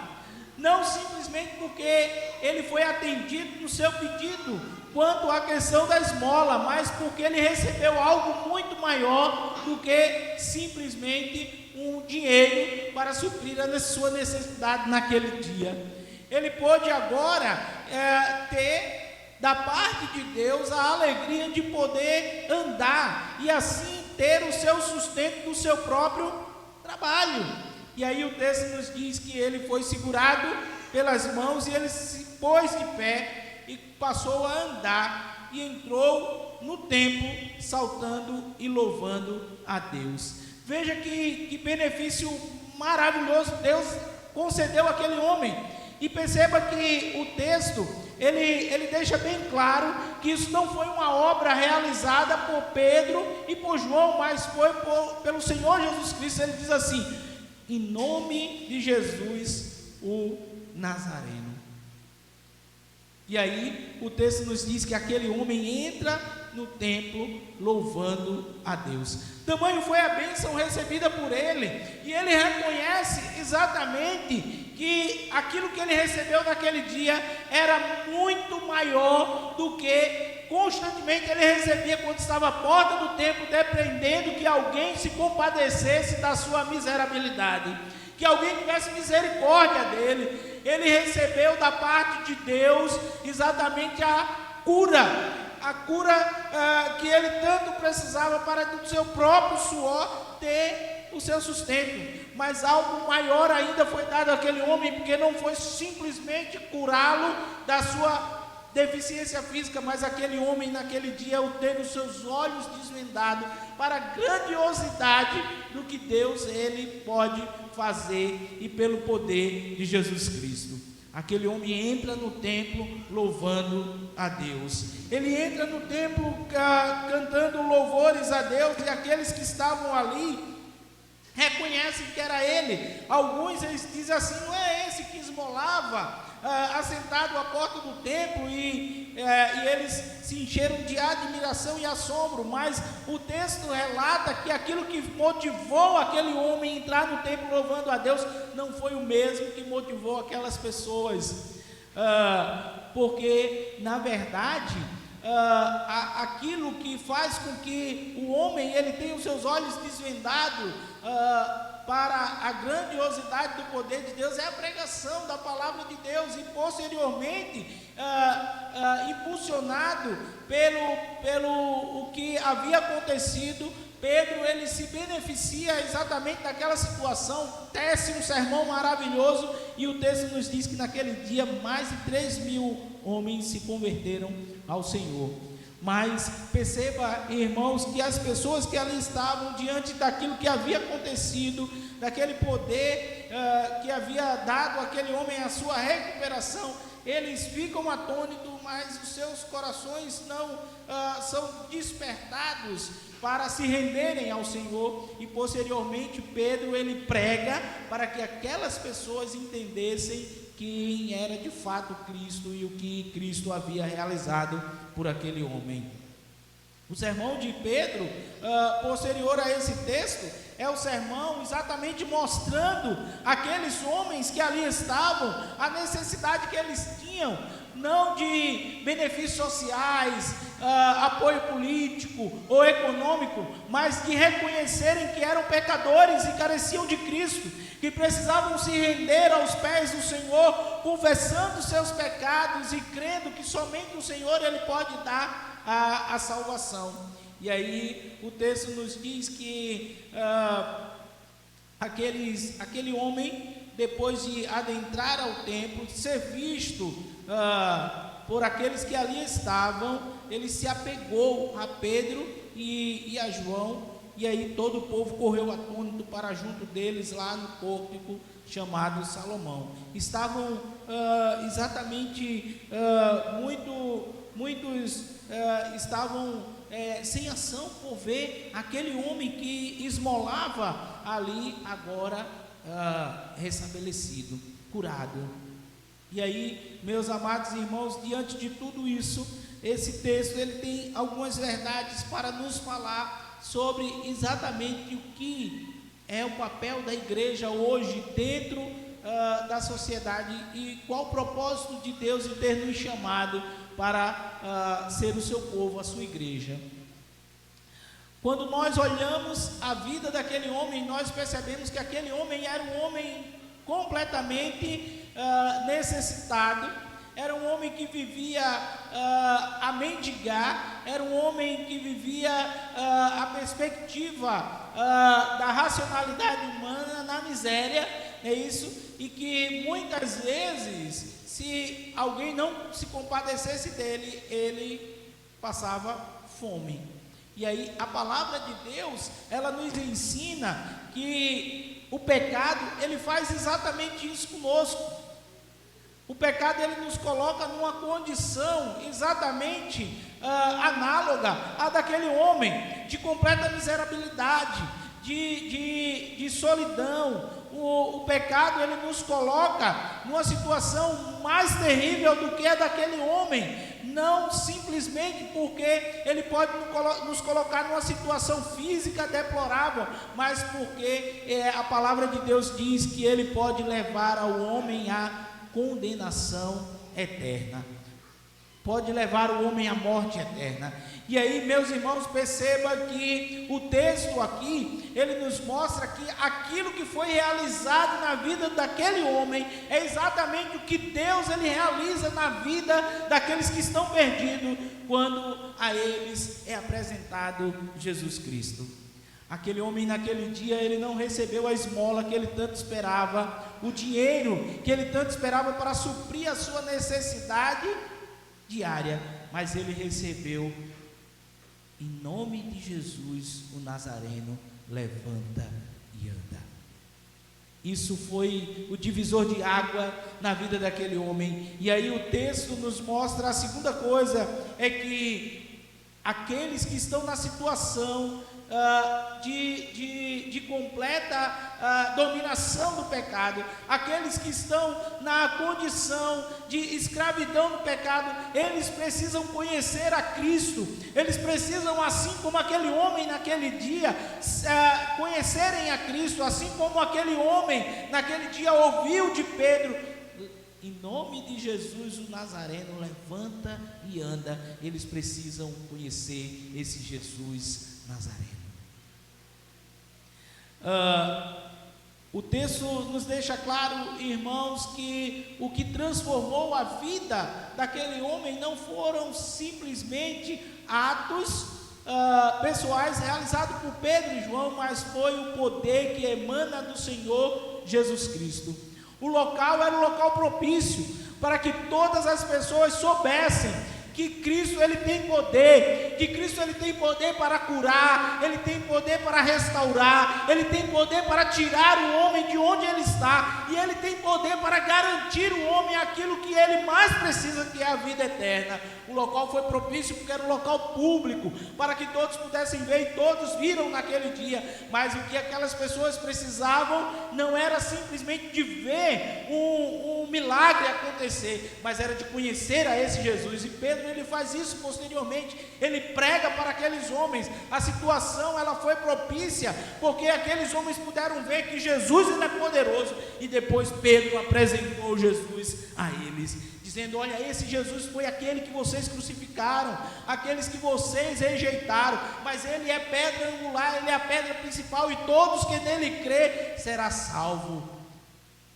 não simplesmente porque ele foi atendido no seu pedido quanto à questão da esmola, mas porque ele recebeu algo muito maior do que simplesmente um dinheiro para suprir a sua necessidade naquele dia. Ele pôde agora ter da parte de Deus a alegria de poder andar e assim ter o seu sustento do seu próprio trabalho. E aí o texto nos diz que ele foi segurado pelas mãos e ele se pôs de pé e passou a andar e entrou no templo saltando e louvando a Deus. Veja que benefício maravilhoso Deus concedeu àquele homem. E perceba que o texto, ele deixa bem claro que isso não foi uma obra realizada por Pedro e por João, mas foi pelo Senhor Jesus Cristo. Ele diz assim: em nome de Jesus, o Nazareno. E aí o texto nos diz que aquele homem entra no templo louvando a Deus. Tamanho foi a bênção recebida por ele, e ele reconhece exatamente que aquilo que ele recebeu naquele dia era muito maior do que constantemente ele recebia quando estava à porta do templo, dependendo que alguém se compadecesse da sua miserabilidade, que alguém tivesse misericórdia dele. Ele recebeu da parte de Deus exatamente a cura que ele tanto precisava para do seu próprio suor ter o seu sustento. Mas algo maior ainda foi dado àquele homem, porque não foi simplesmente curá-lo da sua deficiência física, mas aquele homem naquele dia, tendo seus olhos desvendados para a grandiosidade do que Deus ele pode fazer, e pelo poder de Jesus Cristo. Aquele homem entra no templo louvando a Deus. Ele entra no templo cantando louvores a Deus, e aqueles que estavam ali reconhecem que era ele. Alguns eles dizem assim: não é esse que esmolava assentado à porta do templo? E eles se encheram de admiração e assombro. Mas o texto relata que aquilo que motivou aquele homem a entrar no templo louvando a Deus não foi o mesmo que motivou aquelas pessoas, porque na verdade aquilo que faz com que o homem ele tenha os seus olhos desvendados para a grandiosidade do poder de Deus é a pregação da palavra de Deus, e posteriormente impulsionado pelo o que havia acontecido, Pedro ele se beneficia exatamente daquela situação, tece um sermão maravilhoso, e o texto nos diz que naquele dia mais de 3.000 homens se converteram ao Senhor. Mas perceba, irmãos, que as pessoas que ali estavam diante daquilo que havia acontecido, daquele poder que havia dado àquele homem a sua recuperação, eles ficam atônitos, mas os seus corações não são despertados para se renderem ao Senhor. E posteriormente Pedro ele prega para que aquelas pessoas entendessem quem era de fato Cristo e o que Cristo havia realizado por aquele homem. O sermão de Pedro, posterior a esse texto, é o sermão exatamente mostrando àqueles homens que ali estavam a necessidade que eles tinham, não de benefícios sociais, apoio político ou econômico, mas de reconhecerem que eram pecadores e careciam de Cristo, que precisavam se render aos pés do Senhor, confessando seus pecados e crendo que somente o Senhor ele pode dar a salvação. E aí o texto nos diz que aquele homem, depois de adentrar ao templo, ser visto por aqueles que ali estavam, ele se apegou a Pedro e a João, e aí todo o povo correu atônito para junto deles lá no pórtico chamado Salomão. Estavam exatamente muitos estavam sem ação por ver aquele homem que esmolava ali agora restabelecido, curado. E aí, meus amados irmãos, diante de tudo isso, esse texto ele tem algumas verdades para nos falar sobre exatamente o que é o papel da igreja hoje dentro da sociedade, e qual o propósito de Deus em ter nos chamado para ser o seu povo, a sua igreja. Quando nós olhamos a vida daquele homem, nós percebemos que aquele homem era um homem completamente necessitado, era um homem que vivia a mendigar, era um homem que vivia a perspectiva da racionalidade humana na miséria, é isso? E que muitas vezes, se alguém não se compadecesse dele, ele passava fome. E aí a palavra de Deus, ela nos ensina que o pecado, ele faz exatamente isso conosco. O pecado, ele nos coloca numa condição exatamente análoga à daquele homem, de completa miserabilidade, de solidão. O pecado, ele nos coloca numa situação mais terrível do que a daquele homem, não simplesmente porque ele pode nos colocar numa situação física deplorável, mas porque a palavra de Deus diz que ele pode levar ao homem à condenação eterna, pode levar o homem à morte eterna. E aí, meus irmãos, perceba que o texto aqui, ele nos mostra que aquilo que foi realizado na vida daquele homem é exatamente o que Deus, ele realiza na vida daqueles que estão perdidos, quando a eles é apresentado Jesus Cristo. Aquele homem naquele dia, ele não recebeu a esmola que ele tanto esperava, o dinheiro que ele tanto esperava para suprir a sua necessidade diária, mas ele recebeu: em nome de Jesus, o Nazareno, levanta e anda. Isso foi o divisor de água na vida daquele homem. E aí o texto nos mostra a segunda coisa, é que aqueles que estão na situação de completa dominação do pecado, aqueles que estão na condição de escravidão do pecado, eles precisam conhecer a Cristo, eles precisam, assim como aquele homem naquele dia, conhecerem a Cristo, assim como aquele homem naquele dia ouviu de Pedro: em nome de Jesus, o Nazareno, levanta e anda. Eles precisam conhecer esse Jesus Nazareno. O texto nos deixa claro, irmãos, que o que transformou a vida daquele homem não foram simplesmente atos pessoais realizados por Pedro e João, mas foi o poder que emana do Senhor Jesus Cristo. O local era um local propício para que todas as pessoas soubessem que Cristo, ele tem poder, que Cristo, ele tem poder para curar, ele tem poder para restaurar, ele tem poder para tirar o homem de onde ele está, e ele tem poder para garantir o homem aquilo que ele mais precisa, que é a vida eterna. O local foi propício porque era um local público, para que todos pudessem ver, e todos viram naquele dia. Mas o que aquelas pessoas precisavam não era simplesmente de ver um milagre acontecer, mas era de conhecer a esse Jesus. E Pedro, ele faz isso posteriormente, ele prega para aqueles homens. A situação, ela foi propícia porque aqueles homens puderam ver que Jesus, ele é poderoso. E depois Pedro apresentou Jesus a eles, dizendo: olha, esse Jesus foi aquele que vocês crucificaram, aqueles que vocês rejeitaram, mas ele é pedra angular, ele é a pedra principal, e todos que nele crê será salvo.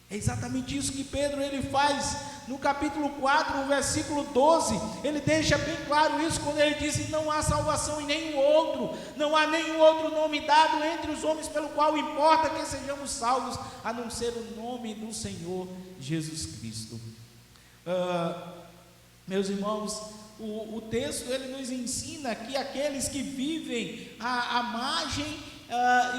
É exatamente isso que Pedro, ele faz no capítulo 4, no versículo 12, ele deixa bem claro isso, quando ele diz: não há salvação em nenhum outro, não há nenhum outro nome dado entre os homens pelo qual importa que sejamos salvos, a não ser o nome do Senhor Jesus Cristo. Meus irmãos, o texto, ele nos ensina que aqueles que vivem à margem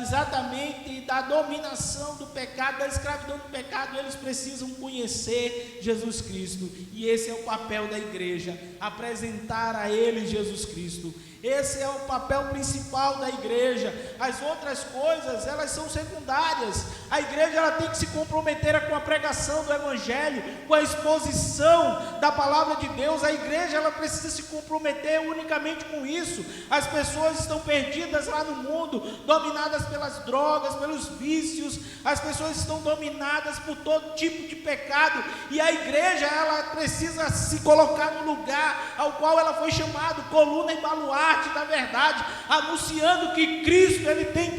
exatamente da dominação do pecado, da escravidão do pecado, eles precisam conhecer Jesus Cristo, e esse é o papel da igreja, apresentar a eles Jesus Cristo. Esse é o papel principal da igreja. As outras coisas, elas são secundárias. A igreja, ela tem que se comprometer com a pregação do evangelho, com a exposição da palavra de Deus. A igreja, ela precisa se comprometer unicamente com isso. As pessoas estão perdidas lá no mundo, dominadas pelas drogas, pelos vícios. As pessoas estão dominadas por todo tipo de pecado, e a igreja, ela precisa se colocar no lugar ao qual ela foi chamada, coluna e baluarte da verdade, anunciando que Cristo, ele tem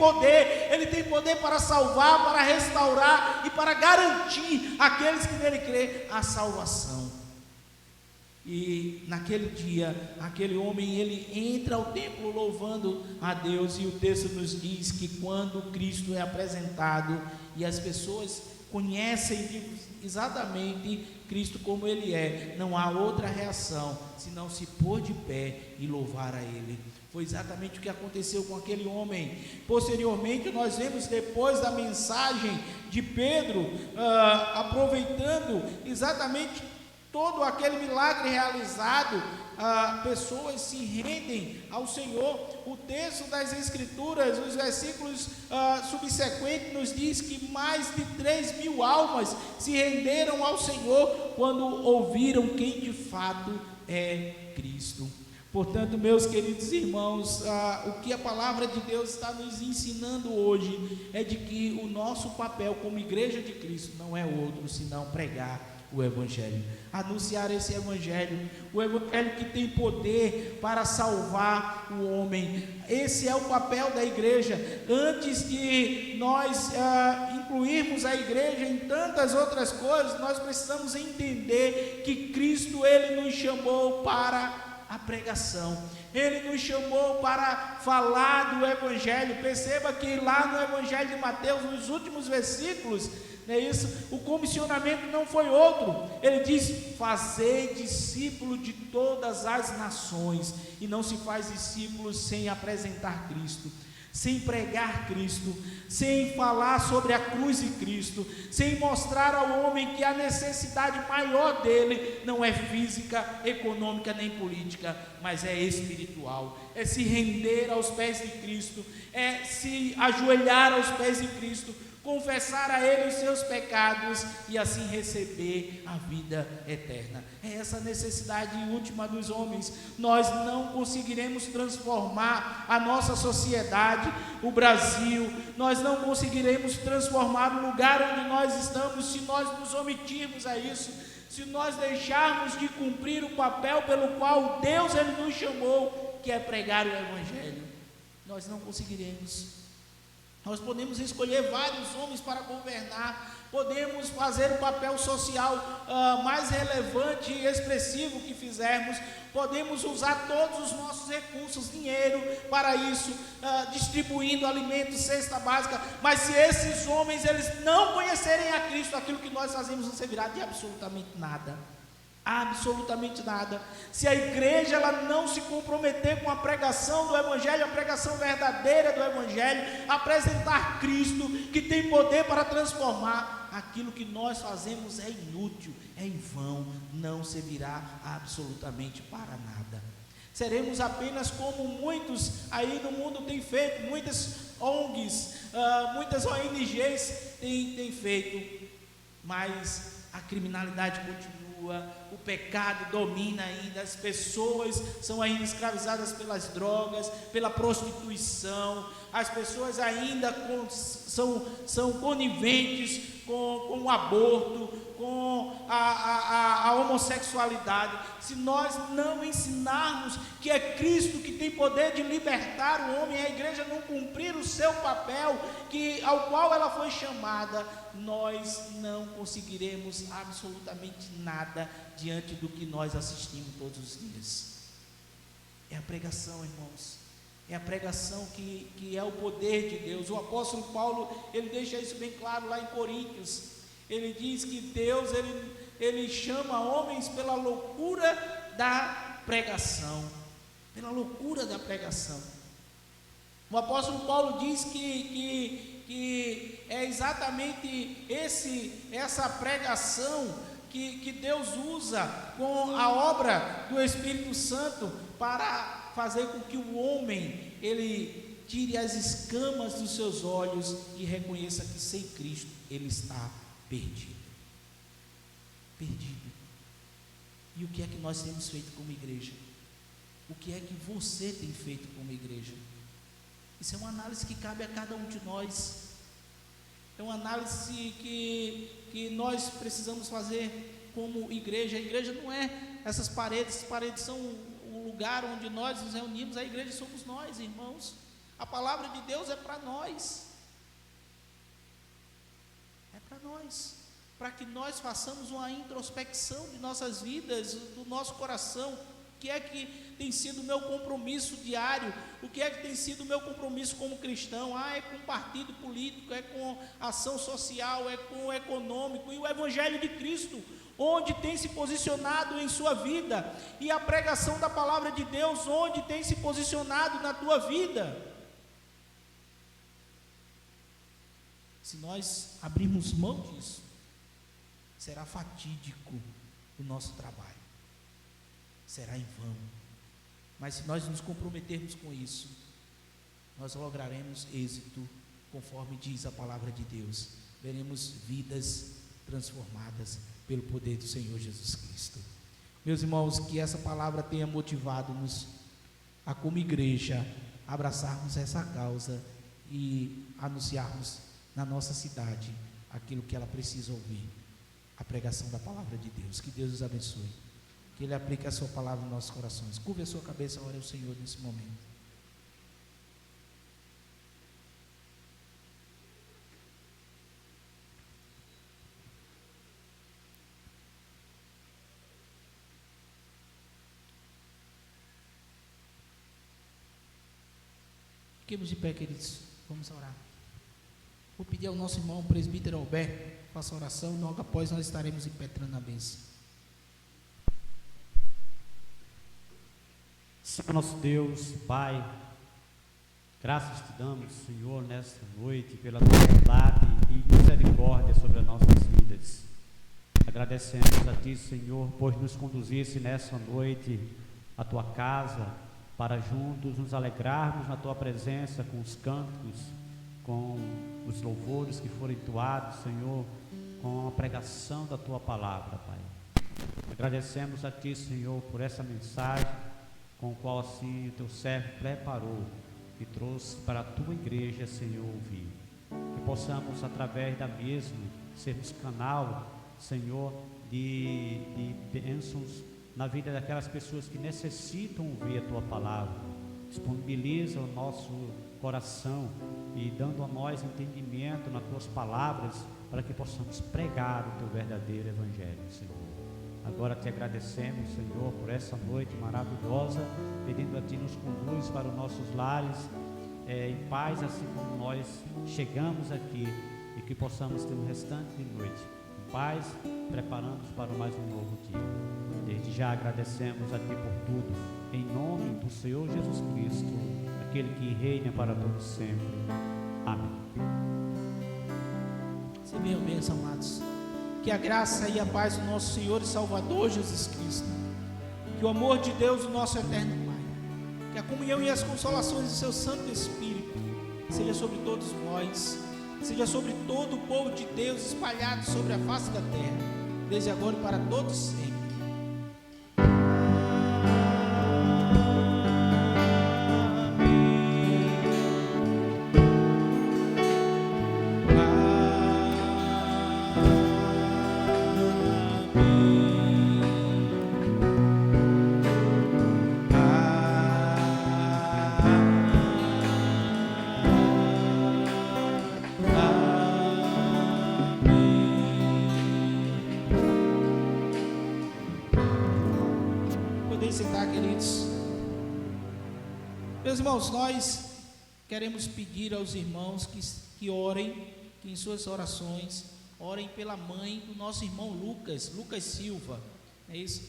poder para salvar, para restaurar e para garantir aqueles que nele crê a salvação. E naquele dia, aquele homem, ele entra ao templo louvando a Deus, e o texto nos diz que quando Cristo é apresentado e as pessoas conhecem exatamente Cristo como Ele é, não há outra reação senão se pôr de pé e louvar a Ele. Foi exatamente o que aconteceu com aquele homem. Posteriormente, nós vemos, depois da mensagem de Pedro, aproveitando exatamente todo aquele milagre realizado, pessoas se rendem ao Senhor. O texto das Escrituras, os versículos subsequentes, nos diz que mais de 3.000 almas se renderam ao Senhor quando ouviram quem de fato é Cristo. Portanto, meus queridos irmãos, o que a palavra de Deus está nos ensinando hoje é de que o nosso papel como igreja de Cristo não é outro senão pregar o Evangelho, anunciar esse Evangelho, o Evangelho que tem poder para salvar o homem. Esse é o papel da igreja. Antes de nós incluirmos a igreja em tantas outras coisas, nós precisamos entender que Cristo, Ele nos chamou para a pregação, Ele nos chamou para falar do Evangelho. Perceba que lá no Evangelho de Mateus, nos últimos versículos, não é isso? O comissionamento não foi outro. Ele diz: fazei discípulo de todas as nações. E não se faz discípulo sem apresentar Cristo, sem pregar Cristo, sem falar sobre a cruz de Cristo, sem mostrar ao homem que a necessidade maior dele não é física, econômica nem política, mas é espiritual, é se render aos pés de Cristo, é se ajoelhar aos pés de Cristo, confessar a Ele os seus pecados e assim receber a vida eterna. É essa necessidade última dos homens. Nós não conseguiremos transformar a nossa sociedade, o Brasil, nós não conseguiremos transformar o lugar onde nós estamos se nós nos omitirmos a isso, se nós deixarmos de cumprir o papel pelo qual Deus Ele nos chamou, que é pregar o Evangelho. Nós não conseguiremos. Nós podemos escolher vários homens para governar, podemos fazer o papel social mais relevante e expressivo que fizermos, podemos usar todos os nossos recursos, dinheiro para isso, distribuindo alimentos, cesta básica, mas se esses homens eles não conhecerem a Cristo, aquilo que nós fazemos não servirá de absolutamente nada. Absolutamente nada. Se a igreja ela não se comprometer com a pregação do Evangelho, a pregação verdadeira do Evangelho, apresentar Cristo, que tem poder para transformar, aquilo que nós fazemos é inútil, é em vão, não servirá absolutamente para nada. Seremos apenas como muitos aí no mundo têm feito, muitas ONGs, muitas ONGs têm feito, mas a criminalidade continua, o pecado domina ainda, as pessoas são ainda escravizadas pelas drogas, pela prostituição, as pessoas ainda são coniventes com o aborto, com a homossexualidade. Se nós não ensinarmos que é Cristo que tem poder de libertar o homem, a igreja não cumprir o seu papel ao qual ela foi chamada, nós não conseguiremos absolutamente nada diante do que nós assistimos todos os dias. É a pregação, irmãos. É a pregação que é o poder de Deus. O apóstolo Paulo, ele deixa isso bem claro lá em Coríntios. Ele diz que Deus, ele chama homens pela loucura da pregação. Pela loucura da pregação. O apóstolo Paulo diz que é exatamente essa pregação que Deus usa com a obra do Espírito Santo para fazer com que o homem, ele tire as escamas dos seus olhos e reconheça que sem Cristo ele está perdido. Perdido. E o que é que nós temos feito como igreja? O que é que você tem feito como igreja? Isso é uma análise que cabe a cada um de nós. É uma análise que nós precisamos fazer como igreja. A igreja não é essas paredes são o lugar onde nós nos reunimos. A igreja somos nós, irmãos. A palavra de Deus é para nós. É para nós. para que nós façamos uma introspecção de nossas vidas, do nosso coração. O que é que tem sido o meu compromisso diário? O que é que tem sido o meu compromisso como cristão? É com partido político, é com ação social, é com o econômico. E o Evangelho de Cristo, onde tem se posicionado em sua vida? E a pregação da palavra de Deus, onde tem se posicionado na tua vida? Se nós abrirmos mão disso, será fatídico o nosso trabalho, será em vão. Mas se nós nos comprometermos com isso, nós lograremos êxito, conforme diz a palavra de Deus. Veremos vidas transformadas pelo poder do Senhor Jesus Cristo. Meus irmãos, que essa palavra tenha motivado-nos a, como igreja, abraçarmos essa causa e anunciarmos na nossa cidade aquilo que ela precisa ouvir, a pregação da palavra de Deus. Que Deus os abençoe, que Ele aplique a sua palavra em nossos corações. Curve a sua cabeça, ore ao Senhor nesse momento. Fiquemos de pé, queridos, vamos orar. Vou pedir ao nosso irmão presbítero Alberto, faça a oração, e logo após nós estaremos impetrando a bênção. Senhor nosso Deus, Pai, graças te damos, Senhor, nesta noite, pela tua bondade e misericórdia sobre as nossas vidas. Agradecemos a ti, Senhor, por nos conduzisse nessa noite à tua casa, para juntos nos alegrarmos na tua presença com os cantos, com os louvores que foram entoados, Senhor, com a pregação da tua palavra, Pai. Agradecemos a ti, Senhor, por essa mensagem, com a qual assim o teu servo preparou e trouxe para a tua igreja, Senhor, ouvir. Que possamos, através da mesma, sermos canal, Senhor, de bênçãos na vida daquelas pessoas que necessitam ouvir a tua palavra. Disponibiliza o nosso coração e dando a nós entendimento nas tuas palavras, para que possamos pregar o teu verdadeiro evangelho, Senhor. Agora te agradecemos, Senhor, por essa noite maravilhosa, pedindo a ti nos conduz para os nossos lares em paz, assim como nós chegamos aqui, e que possamos ter um restante de noite em paz, preparando-nos para mais um novo dia. Desde já agradecemos a ti por tudo, em nome do Senhor Jesus Cristo, aquele que reina para todos sempre. Amém. Recebam a bênção, amados. Que a graça e a paz do nosso Senhor e Salvador Jesus Cristo, que o amor de Deus, o nosso eterno Pai, que a comunhão e as consolações do seu Santo Espírito seja sobre todos nós, seja sobre todo o povo de Deus espalhado sobre a face da terra, desde agora e para todos sempre. Meus irmãos, nós queremos pedir aos irmãos que orem, que em suas orações orem pela mãe do nosso irmão Lucas Silva. É isso?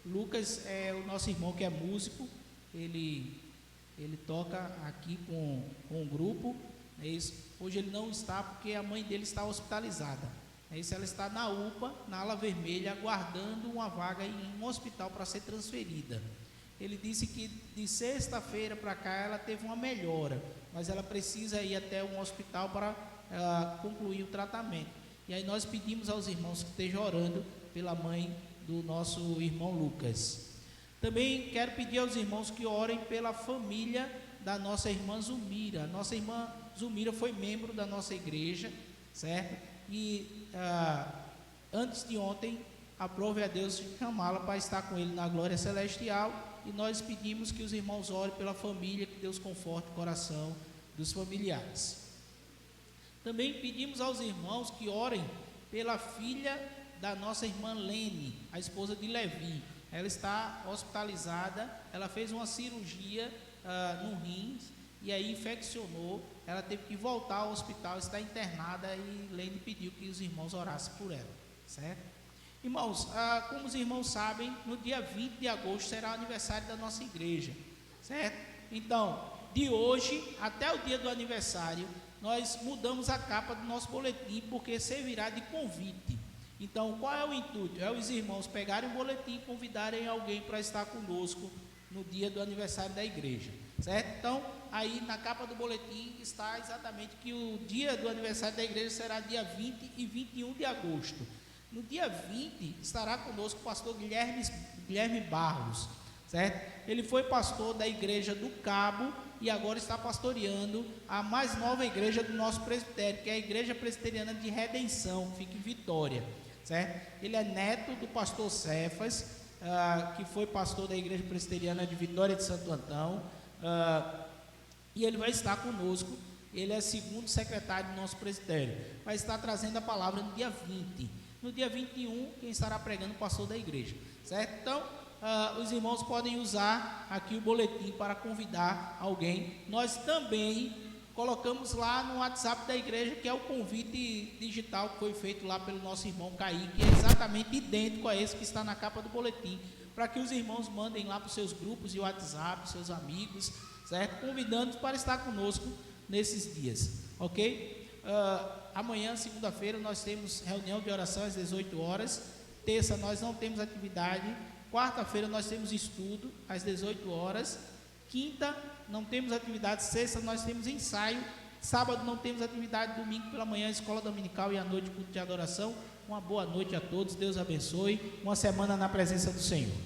Lucas é o nosso irmão que é músico, ele toca aqui com um grupo. É isso? Hoje ele não está porque a mãe dele está hospitalizada. É isso? Ela está na UPA, na ala vermelha, aguardando uma vaga em um hospital para ser transferida. Ele disse que de sexta-feira para cá ela teve uma melhora, mas ela precisa ir até um hospital para concluir o tratamento. E aí nós pedimos aos irmãos que estejam orando pela mãe do nosso irmão Lucas. Também quero pedir aos irmãos que orem pela família da nossa irmã Zulmira. Nossa irmã Zulmira foi membro da nossa igreja, certo? E antes de ontem, aprove a Deus chamá-la para estar com ele na glória celestial. E nós pedimos que os irmãos orem pela família, que Deus conforte o coração dos familiares. Também pedimos aos irmãos que orem pela filha da nossa irmã Lene, a esposa de Levi. Ela está hospitalizada, ela fez uma cirurgia no rins e aí infeccionou, ela teve que voltar ao hospital, está internada e Lene pediu que os irmãos orassem por ela, certo? Irmãos, como os irmãos sabem, no dia 20 de agosto será o aniversário da nossa igreja, certo? Então, de hoje até o dia do aniversário, nós mudamos a capa do nosso boletim, porque servirá de convite. Então, qual é o intuito? É os irmãos pegarem o boletim e convidarem alguém para estar conosco no dia do aniversário da igreja, certo? Então, aí na capa do boletim está exatamente que o dia do aniversário da igreja será dia 20 e 21 de agosto. No dia 20 estará conosco o pastor Guilherme Barros, certo? Ele foi pastor da igreja do Cabo e agora está pastoreando a mais nova igreja do nosso presbitério, que é a Igreja Presbiteriana de Redenção, que fica em Vitória, certo? Ele é neto do pastor Cefas, que foi pastor da Igreja Presbiteriana de Vitória de Santo Antão, e ele vai estar conosco. Ele é segundo secretário do nosso presbitério, vai estar trazendo a palavra no dia 20. No dia 21, quem estará pregando? O pastor da igreja, certo? Então, os irmãos podem usar aqui o boletim para convidar alguém. Nós também colocamos lá no WhatsApp da igreja, que é o convite digital que foi feito lá pelo nosso irmão Kaique, que é exatamente idêntico a esse que está na capa do boletim, para que os irmãos mandem lá para os seus grupos de WhatsApp, seus amigos, certo? Convidando-os para estar conosco nesses dias, ok? Amanhã, segunda-feira, nós temos reunião de oração às 18 horas. Terça nós não temos atividade. Quarta-feira nós temos estudo às 18 horas. Quinta não temos atividade. Sexta nós temos ensaio. Sábado não temos atividade. Domingo pela manhã escola dominical e à noite culto de adoração. Uma boa noite a todos. Deus abençoe. Uma semana na presença do Senhor.